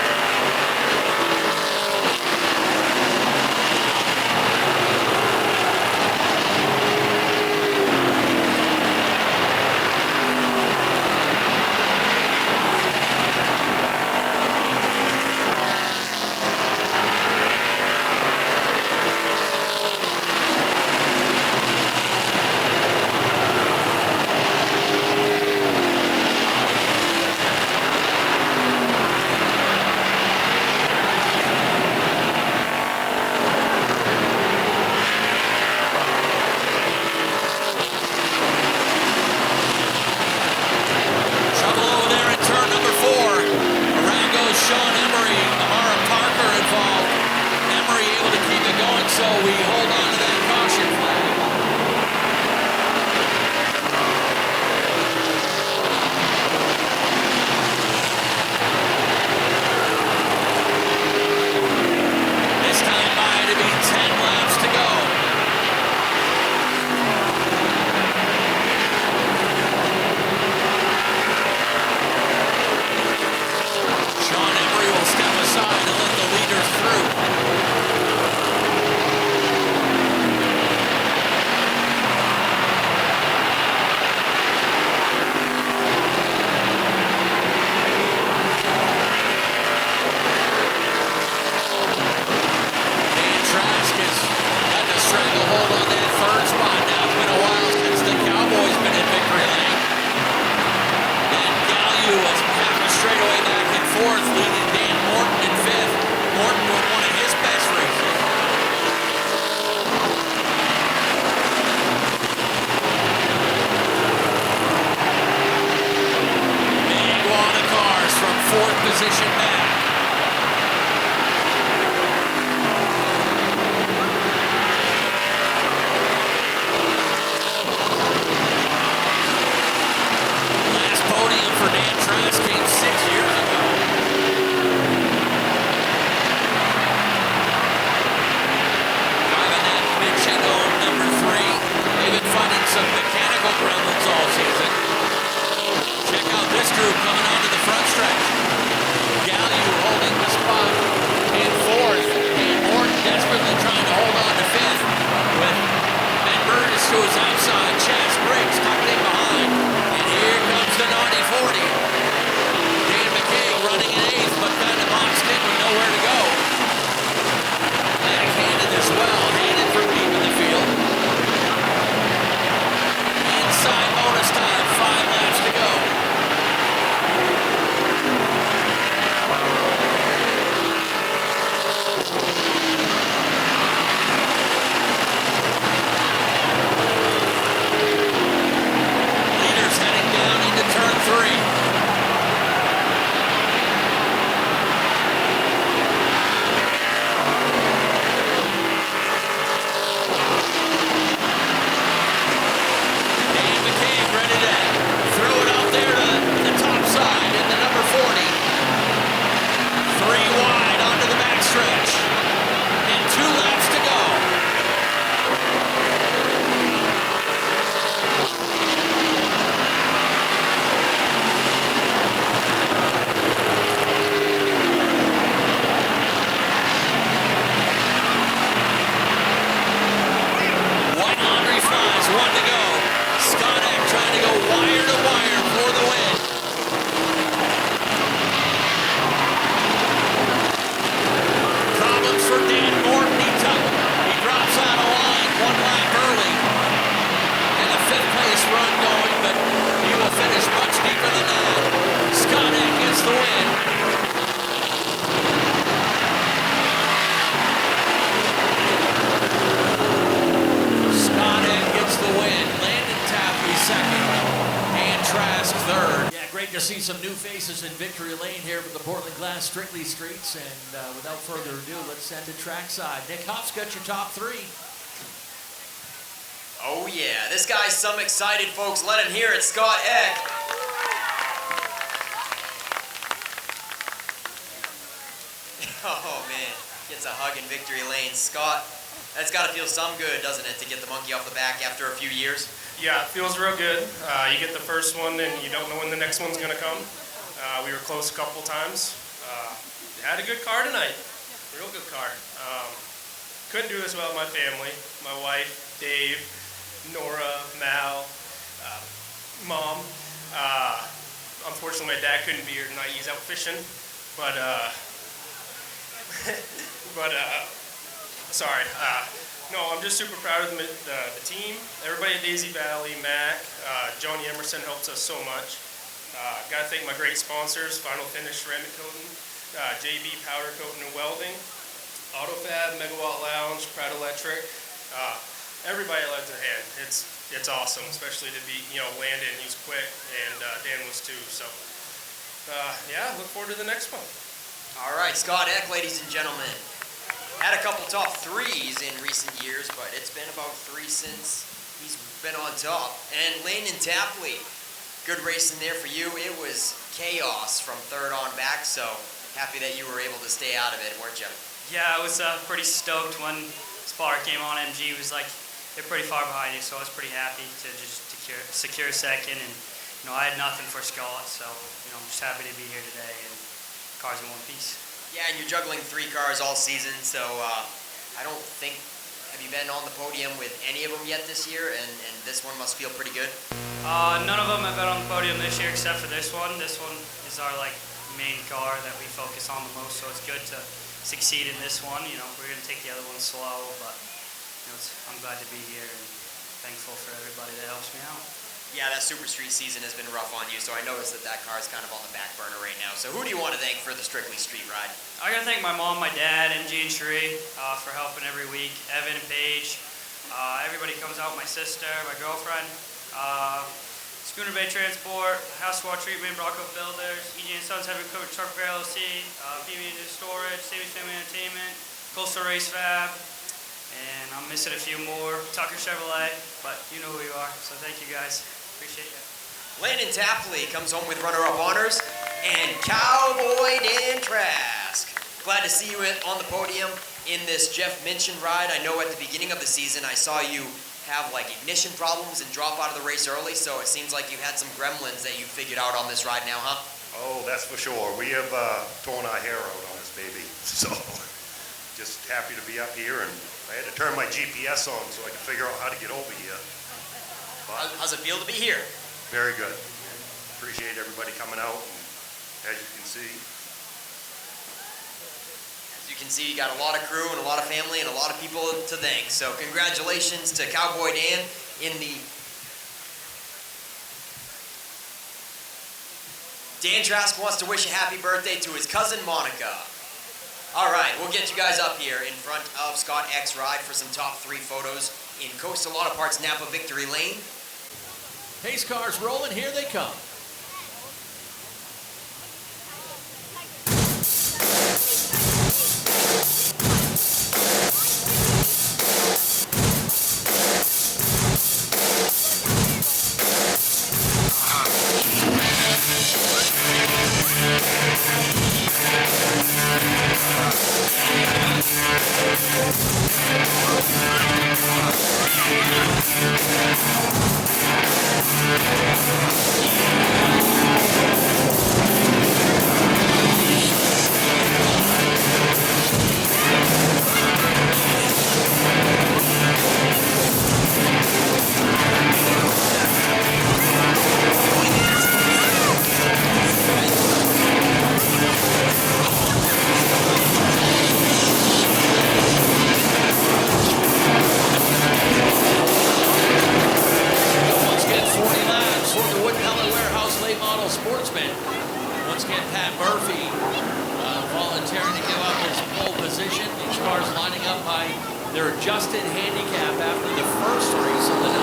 4th position back. Last podium for Dan Trask came 6 years ago. Driving that Mitchell on number 3. They've been fighting some mechanical gremlins all season. Check out this group coming onto the front stretch. Gallu holding the spot in 4th, and Hornet desperately trying to hold on to 5th. With Ben Burgess, who is outside, Chance Briggs tucked in behind, and here comes the naughty 40. Dan McKay running in 8th, but kind of boxed in with nowhere to go. Backhanded as well, handed from deep in the field. Inside bonus time, 5 laps to go. Leaders heading down into turn 3. See some new faces in Victory Lane here for the Portland Glass Strictly Streets, and without further ado, let's send it trackside. Nick Huff's got your top 3. Oh yeah, this guy's some excited, folks. Let him hear it, Scott Eck. Oh man, gets a hug in Victory Lane. Scott, that's gotta feel some good, doesn't it, to get the monkey off the back after a few years? Yeah, it feels real good. You get the first one and you don't know when the next one's gonna come. We were close a couple times. Had a good car tonight, real good car. Couldn't do this without my family, my wife, Dave, Nora, Mal, Mom. Unfortunately, my dad couldn't be here tonight. He's out fishing, but sorry. No, I'm just super proud of the team. Everybody at Daisy Valley, Mac, Johnny Emerson helps us so much. Gotta thank my great sponsors, Final Finish Ceramic Coating, JB Powder Coating and Welding, AutoFab, Megawatt Lounge, Pratt Electric. Everybody lends a hand. It's awesome, especially to be, Landon, he's quick, and Dan was too. So, yeah, look forward to the next one. All right, Scott Eck, ladies and gentlemen. Had a couple top 3s in recent years, but it's been about 3 since he's been on top. And Landon Tapley, good racing there for you. It was chaos from 3rd on back, so happy that you were able to stay out of it, weren't you? Yeah, I was pretty stoked when spotter came on. MG was like, they're pretty far behind you, so I was pretty happy to just secure second. And, I had nothing for Scott, so, I'm just happy to be here today, and car's in one piece. Yeah, and you're juggling 3 cars all season, so I don't think, have you been on the podium with any of them yet this year? And this one must feel pretty good? None of them have been on the podium this year except for this one. This one is our main car that we focus on the most, so it's good to succeed in this one. We're going to take the other one slow, but I'm glad to be here and thankful for everybody that helps me out. Yeah, that Super Street season has been rough on you, so I noticed that car is kind of on the back burner right now. So who do you want to thank for the Strictly Street ride? I got to thank my mom, my dad, MG and Sheree for helping every week. Evan and Paige. Everybody comes out, my sister, my girlfriend. Schooner Bay Transport, House Water Treatment, Bronco Builders, EJ & Sons Heavy Equipment Truck Repair LLC, PB Storage, Savings Family Entertainment, Coastal Race Fab, and I'm missing a few more, Tucker Chevrolet, but you know who you are, so thank you guys. Appreciate you. Landon Tapley comes home with runner-up honors, and Cowboy Dan Trask. Glad to see you on the podium in this Jeff Minchin ride. I know at the beginning of the season I saw you have like ignition problems and drop out of the race early, so it seems like you had some gremlins that you figured out on this ride now, huh? Oh, that's for sure. We have torn our hair out on this baby, so just happy to be up here, and I had to turn my GPS on so I could figure out how to get over here. But how's it feel to be here? Very good. Appreciate everybody coming out, and as you can see, you got a lot of crew and a lot of family and a lot of people to thank. So congratulations to Cowboy Dan in the... Dan Trask wants to wish a happy birthday to his cousin Monica. All right, we'll get you guys up here in front of Scott X Ride for some top 3 photos in Coastal Auto Parts Napa Victory Lane. Pace cars rolling, here they come. Volunteering to give up his pole position. These cars lining up by their adjusted handicap after the first race of the night.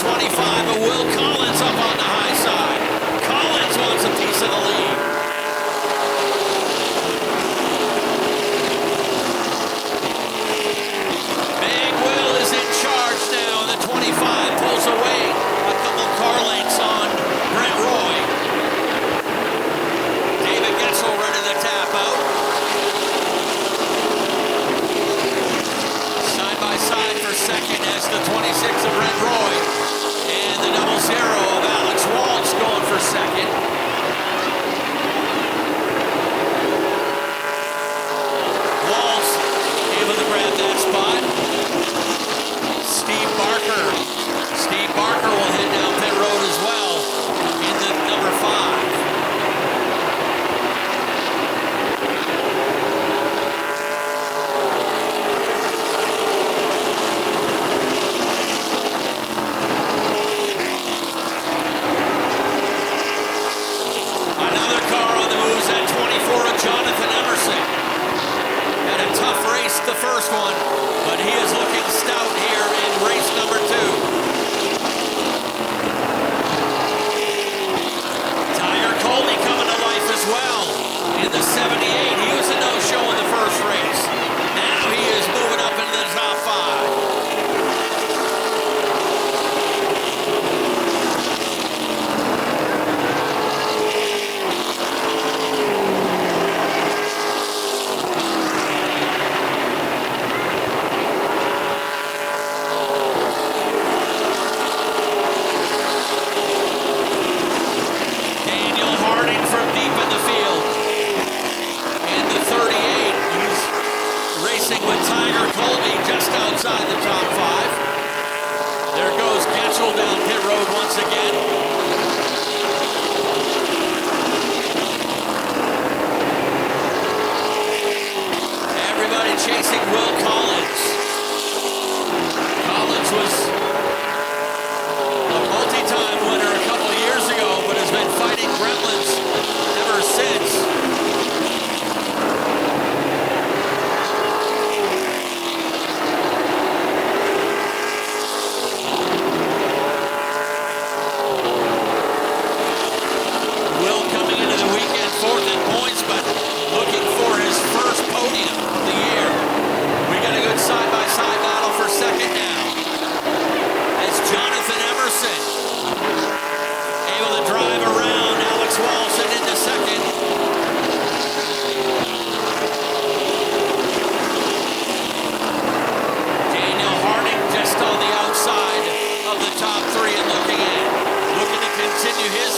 25, but Will Collins up on the high side. Collins wants a piece of the lead. Big Will is in charge now. The 25 pulls away a couple car lengths on Brent Roy. David Getzel ready to tap out. Side by side for second as the 26 of Brent Roy. And the 00 of Alex Waltz going for second. Waltz able to grab that spot. Steve Barker. Steve Barker will head down pit road as well in the number 5. Another car on the moves at 24 of Jonathan Emerson. Had a tough race the first one, but he is looking stout here in race number 2. Tiger Coley coming to life as well in the 78. He was a no-show in the first race. Now he is moving up into the top 5. Daniel Harding from deep in the field. In the 38, he's racing with Tiger Colby just outside the top 5. There goes Getzel down pit road once again. Everybody chasing Will Collins. Collins was a multi-time winner a couple of years ago, but has been fighting gremlins ever since. Will coming into the weekend 4th in points, but looking for his first podium of the year. We got a good side-by-side battle for second now. As Jonathan Emerson able to drive around Alex Walsh and into second. Daniel Harding just on the outside of the top 3 and looking to continue his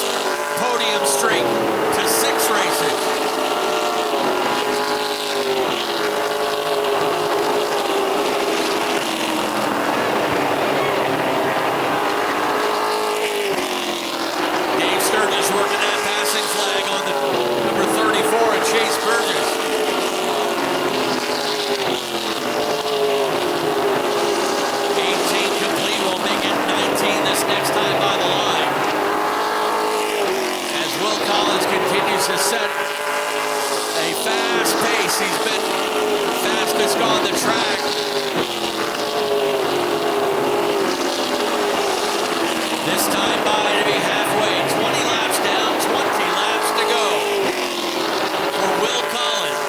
podium streak to 6 races. Dave Sturgis working that passing flag on the number 34 at Chase Burgess. 18 complete will make it 19 this next time by the line. As Will Collins continues to set a fast pace. He's been fastest on the track. This time by to be halfway, 20 laps down, 20 laps to go for Will Collins.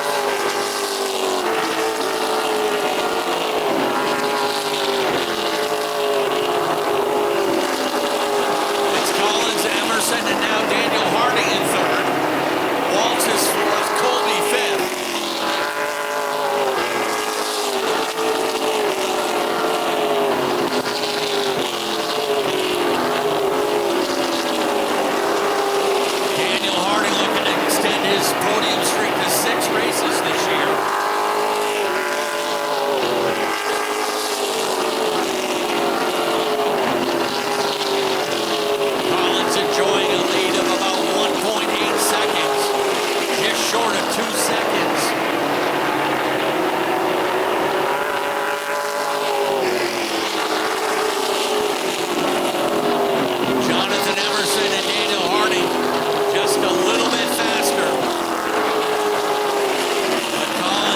It's Collins, Emerson, and now Daniel Harding in 3rd. Waltz is 4th, Colby 5th. Daniel Harding looking to extend his podium streak to 6 races this year. Collins enjoying a lead of about 1.8 seconds, just short of 2 seconds. Jonathan Emerson and Daniel Harding just a little bit faster. But Collins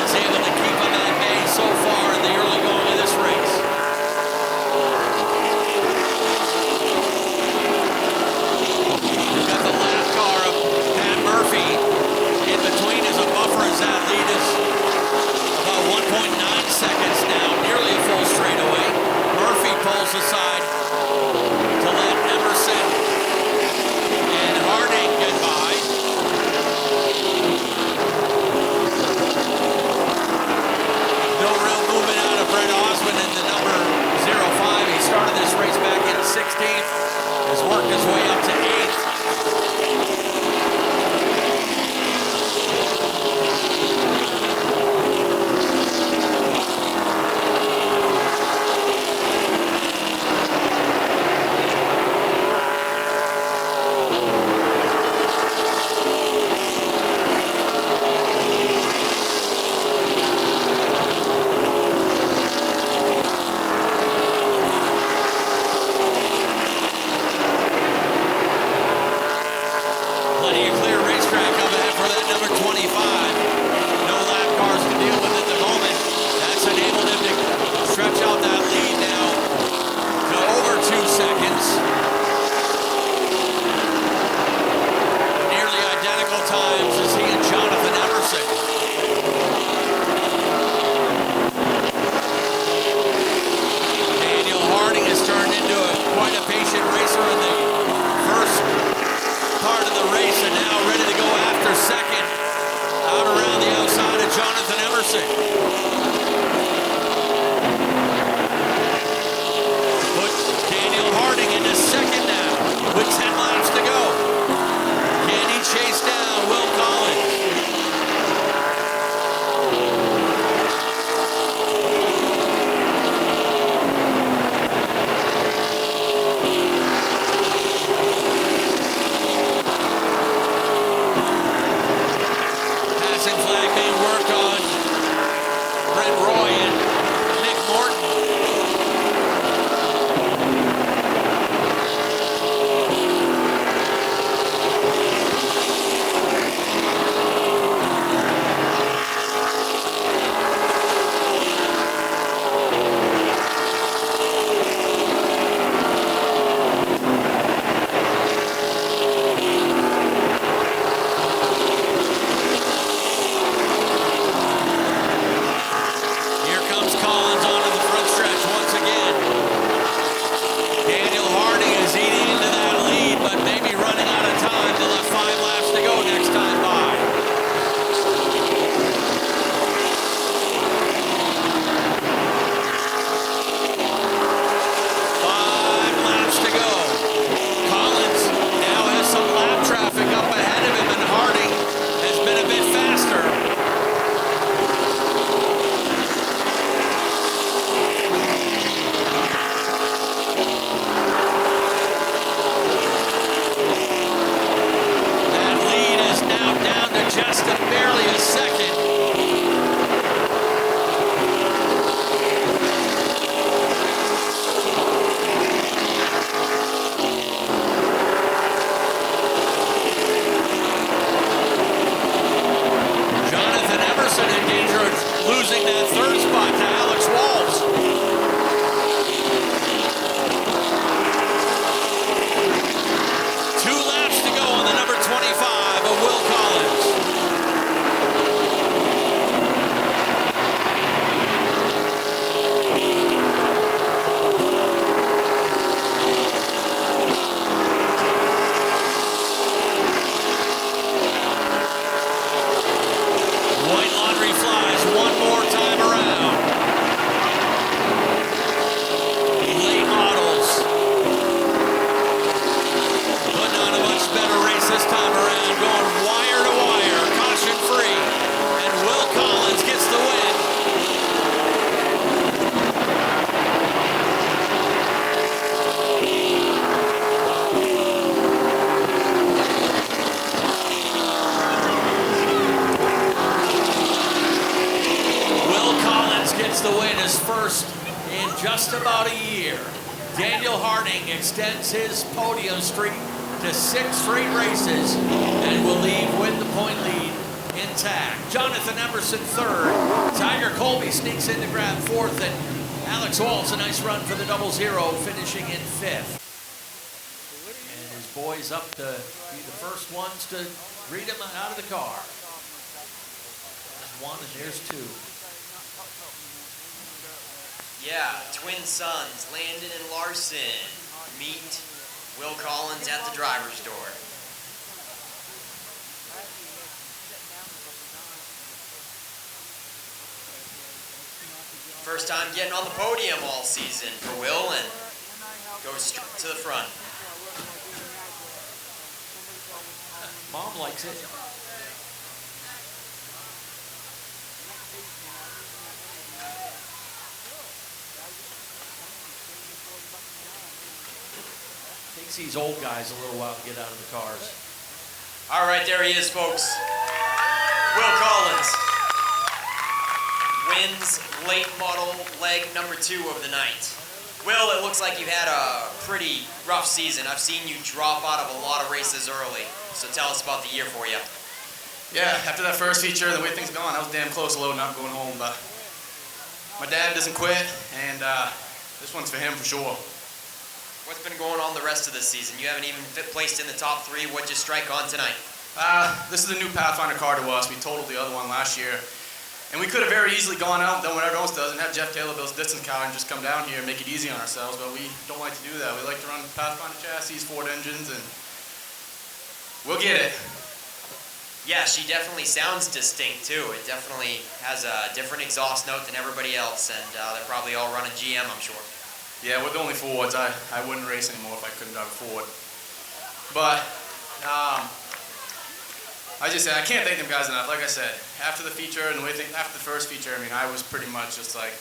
has worked his way up to 8th. Plenty of clear racetrack up ahead for that number 25. No lap cars to deal with at the moment. That's enabled him to stretch out that lead now to over 2 seconds. Nearly identical times as he and Jonathan Emerson. Daniel Harding has turned into quite a patient racer in the first part of the race and now ready to go after second out around the outside of Jonathan Emerson. Put Daniel Harding into second now with 10 laps to go. Can he chase down Will Collins? Passing flag being worked on Brent Roy and Nick Morton. Here comes Collins onto the front stretch once again. Daniel Harding is eating into that lead, but maybe running out of time. They'll have 5 laps to go next time by. Five laps to go. Collins now has some lap traffic up ahead of him, and Harding has been a bit faster. That lead is now down to just barely a second. Jonathan Emerson in danger of losing that third spot to Alex Walls. 2 laps to go on the number 25 of Will Collins. White laundry flies one more time around. Late models putting on a much better race this time around, going wire to wire, caution free, and Will Collins gets the win. Will Collins gets the win, his first in just about a year. Daniel Harding extends his podium streak to 6 straight races and will leave with the point lead intact. Jonathan Emerson third. Tiger Colby sneaks in to grab 4th, and Alex Waltz, a nice run for the 00, finishing in 5th. And his boys up to be the first ones to read him out of the car. There's 1 and there's 2. Yeah, twin sons, Landon and Larson, meet Will Collins at the driver's door. First time getting on the podium all season for Will, and Goes straight to the front. Mom likes it. Takes these old guys a little while to get out of the cars. All right, there he is, folks. Will Collins wins late model leg number 2 of the night. Will, it looks like you've had a pretty rough season. I've seen you drop out of a lot of races early. So tell us about the year for you. Yeah, after that first feature, the way things gone, I was damn close to loading up going home, but my dad doesn't quit, and this one's for him for sure. What's been going on the rest of this season? You haven't even placed in the top 3. What'd you strike on tonight? This is a new Pathfinder car to us. We totaled the other one last year. And we could have very easily gone out and done what everyone else does and have Jeff Taylor build a distance car and just come down here and make it easy on ourselves, but we don't like to do that. We like to run Pathfinder chassis, Ford engines, and we'll get it. Yeah, she definitely sounds distinct too. It definitely has a different exhaust note than everybody else, and they're probably all running GM, I'm sure. Yeah, we're the only Fords. I wouldn't race anymore if I couldn't drive a Ford. But I can't thank them guys enough. Like I said, after the feature and after the first feature, I mean, I was pretty much just like,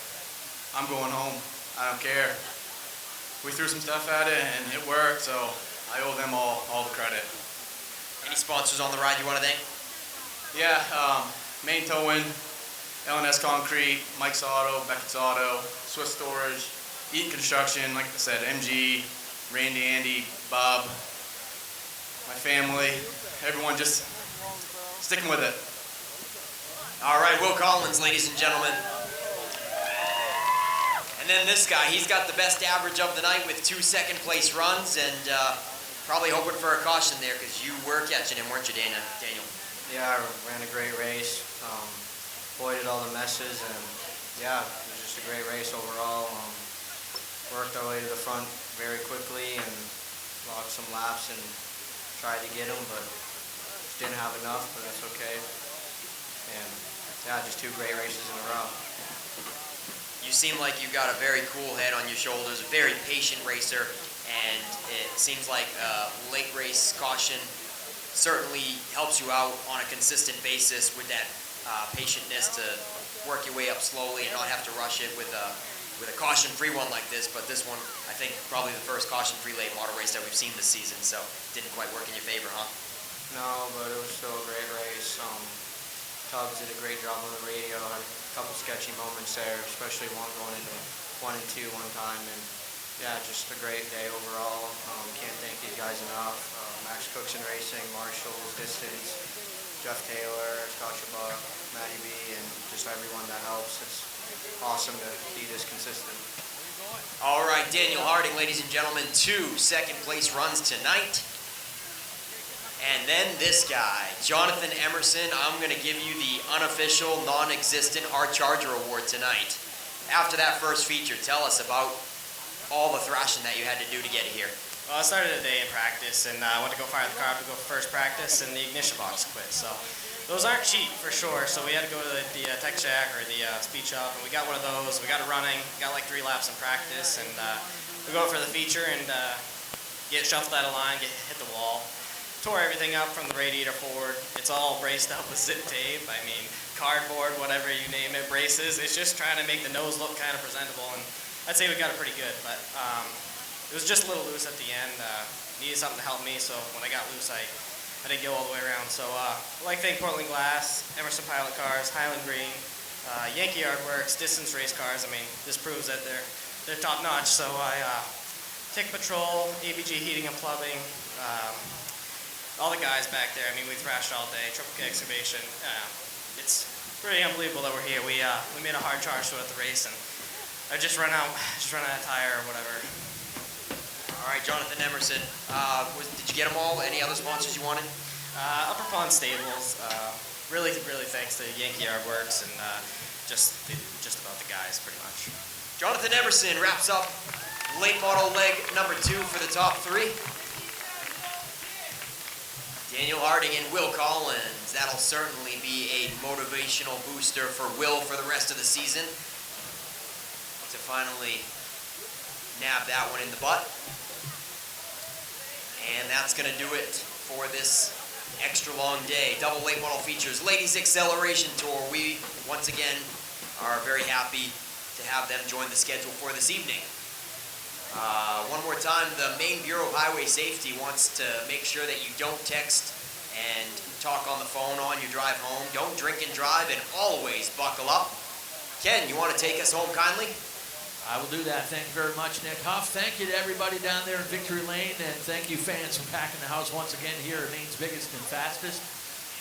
I'm going home. I don't care. We threw some stuff at it and it worked, so I owe them all the credit. Any sponsors on the ride you want to thank? Yeah, Main Towing, L&S Concrete, Mike's Auto, Beckett's Auto, Swiss Storage, Eaton Construction, like I said, MG, Randy, Andy, Bob, my family, everyone just sticking with it. All right, Will Collins, ladies and gentlemen. And then this guy, he's got the best average of the night with 2 second-place runs, and probably hoping for a caution there because you were catching him, weren't you, Daniel? Yeah, I ran a great race, avoided all the messes, and yeah, it was just a great race overall. Worked our way to the front very quickly and logged some laps and tried to get him, but didn't have enough, but that's okay. And yeah, just 2 great races in a row. You seem like you've got a very cool head on your shoulders, a very patient racer, and it seems like late race caution certainly helps you out on a consistent basis with that patientness to work your way up slowly and not have to rush it with a caution-free one like this. But this one, I think, probably the first caution-free late model race that we've seen this season, so didn't quite work in your favor, huh? No, but it was still a great race. Tubbs did a great job on the radio. Had a couple sketchy moments there, especially one going into 1 and 2 one time. And yeah, just a great day overall. Can't thank these guys enough. Max Cookson Racing, Marshall's Distance, Jeff Taylor, Scott Shabak, Matty B, and just everyone that helps. It's awesome to be this consistent. All right, Daniel Harding, ladies and gentlemen, 2 second-place runs tonight. And then this guy, Jonathan Emerson. I'm going to give you the unofficial, non-existent Hard Charger Award tonight. After that first feature, tell us about all the thrashing that you had to do to get here. Well, I started a day in practice, and I went to go fire the car up to go for first practice, and the ignition box quit. So those aren't cheap for sure. So we had to go to the tech shack or the speed shop, and we got one of those. We got it running. Got like 3 laps in practice, and we go for the feature and get shuffled out of line, hit the wall. Tore everything up from the radiator forward. It's all braced up with zip tape. I mean, cardboard, whatever you name it, braces. It's just trying to make the nose look kind of presentable, and I'd say we got it pretty good, but it was just a little loose at the end. Needed something to help me, so when I got loose, I didn't go all the way around. So I'd like to thank Portland Glass, Emerson Pilot Cars, Highland Green, Yankee Yard Works, Distance Race Cars. I mean, this proves that they're top notch. So I Tick Patrol, ABG Heating and Plumbing, all the guys back there. I mean, we thrashed all day. Triple K Excavation. It's pretty unbelievable that we're here. We made a hard charge throughout the race, and I just run out of tire or whatever. All right, Jonathan Emerson. Did you get them all? Any other sponsors you wanted? Upper Pond Stables. Really thanks to Yankee Yard Works and just about the guys, pretty much. Jonathan Emerson wraps up late model leg number 2 for the top 3. Daniel Harding and Will Collins. That'll certainly be a motivational booster for Will for the rest of the season to finally nab that one in the butt. And that's going to do it for this extra long day. Double late model features, Ladies Acceleration Tour. We, once again, are very happy to have them join the schedule for this evening. One more time, the Maine Bureau of Highway Safety wants to make sure that you don't text and talk on the phone on your drive home. Don't drink and drive, and always buckle up. Ken, you want to take us home kindly? I will do that. Thank you very much, Nick Huff. Thank you to everybody down there in Victory Lane, and thank you fans for packing the house once again here at Maine's biggest and fastest.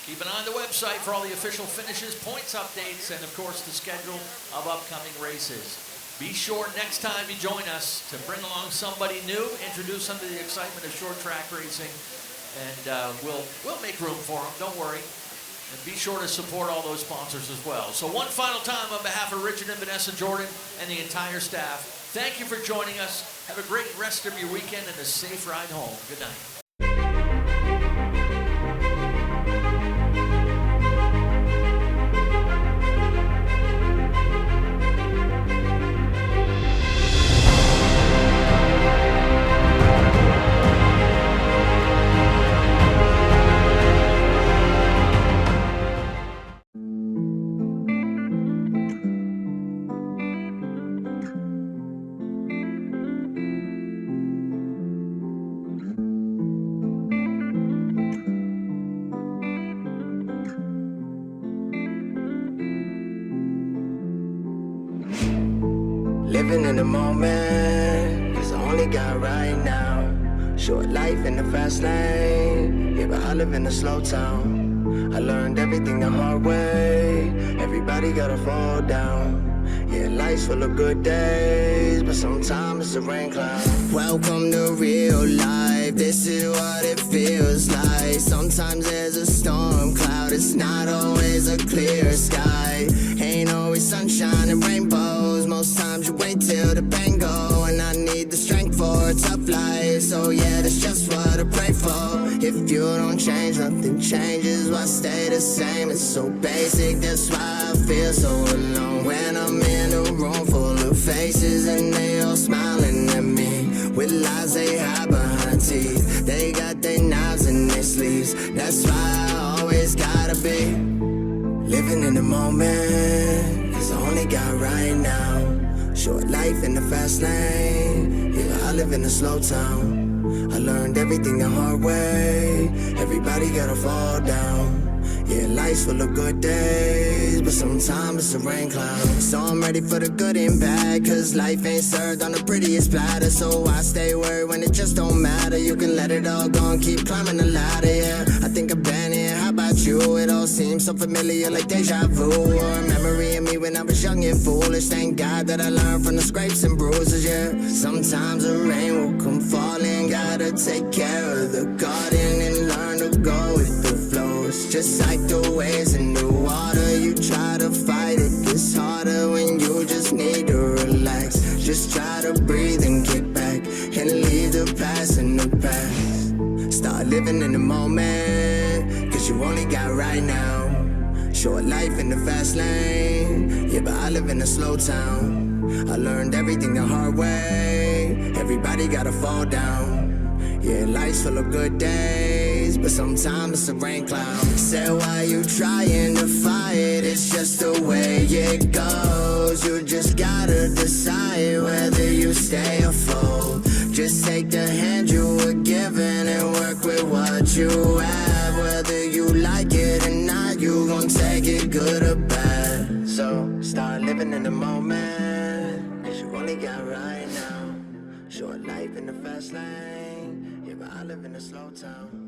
Keep an eye on the website for all the official finishes, points updates, and of course the schedule of upcoming races. Be sure next time you join us to bring along somebody new, introduce them to the excitement of short track racing, and we'll make room for them, don't worry. And be sure to support all those sponsors as well. So one final time on behalf of Richard and Vanessa Jordan and the entire staff, thank you for joining us. Have a great rest of your weekend and a safe ride home. Good night. Living in the moment, cause I only got right now. Short life in the fast lane, yeah, but I live in a slow town. I learned everything the hard way, everybody gotta fall down. Yeah, life's full of good days, but sometimes it's a rain cloud. Welcome to real life, this is what it feels like. Sometimes there's a storm cloud, it's not always a clear sky. Ain't always sunshine and rainbows, most times you wait till the bang go. And I need the strength for a tough life, so yeah, that's just what I pray for. If you don't change, nothing changes, why stay the same? It's so basic, that's why I feel so alone. When I'm in a room full of faces and they all smiling at me, with lies they hide behind teeth, they got their knives in their sleeves. That's why I always gotta be living in the moment, cause I only got right now. Short life in the fast lane, yeah, I live in a slow town. I learned everything the hard way, everybody gotta fall down. Yeah, life's full of good days, but sometimes it's a rain cloud. So I'm ready for the good and bad, cause life ain't served on the prettiest platter. So I stay worried when it just don't matter. You can let it all go and keep climbing the ladder, yeah. I think I've been here, how about you? It all seems so familiar like deja vu, or a memory of me when I was young and foolish. Thank God that I learned from the scrapes and bruises, yeah. Sometimes the rain will come falling, gotta take care of the garden and learn to go with the flow. It's just like the waves in the water, you try to fight, it gets harder when you just need to relax. Just try to breathe and get back, and leave the past in the past. Start living in the moment, cause you only got right now. Short life in the fast lane, yeah, but I live in a slow town. I learned everything the hard way, everybody gotta fall down. Yeah, life's full of good days, but sometimes it's a rain cloud. Say why you trying to fight, it's just the way it goes. You just gotta decide whether you stay or fold. Just take the hand you were given and work with what you have. Whether you like it or not, you gon' take it good or bad. So start living in the moment, cause you only got right now. Short life in the fast lane, yeah, but I live in a slow town.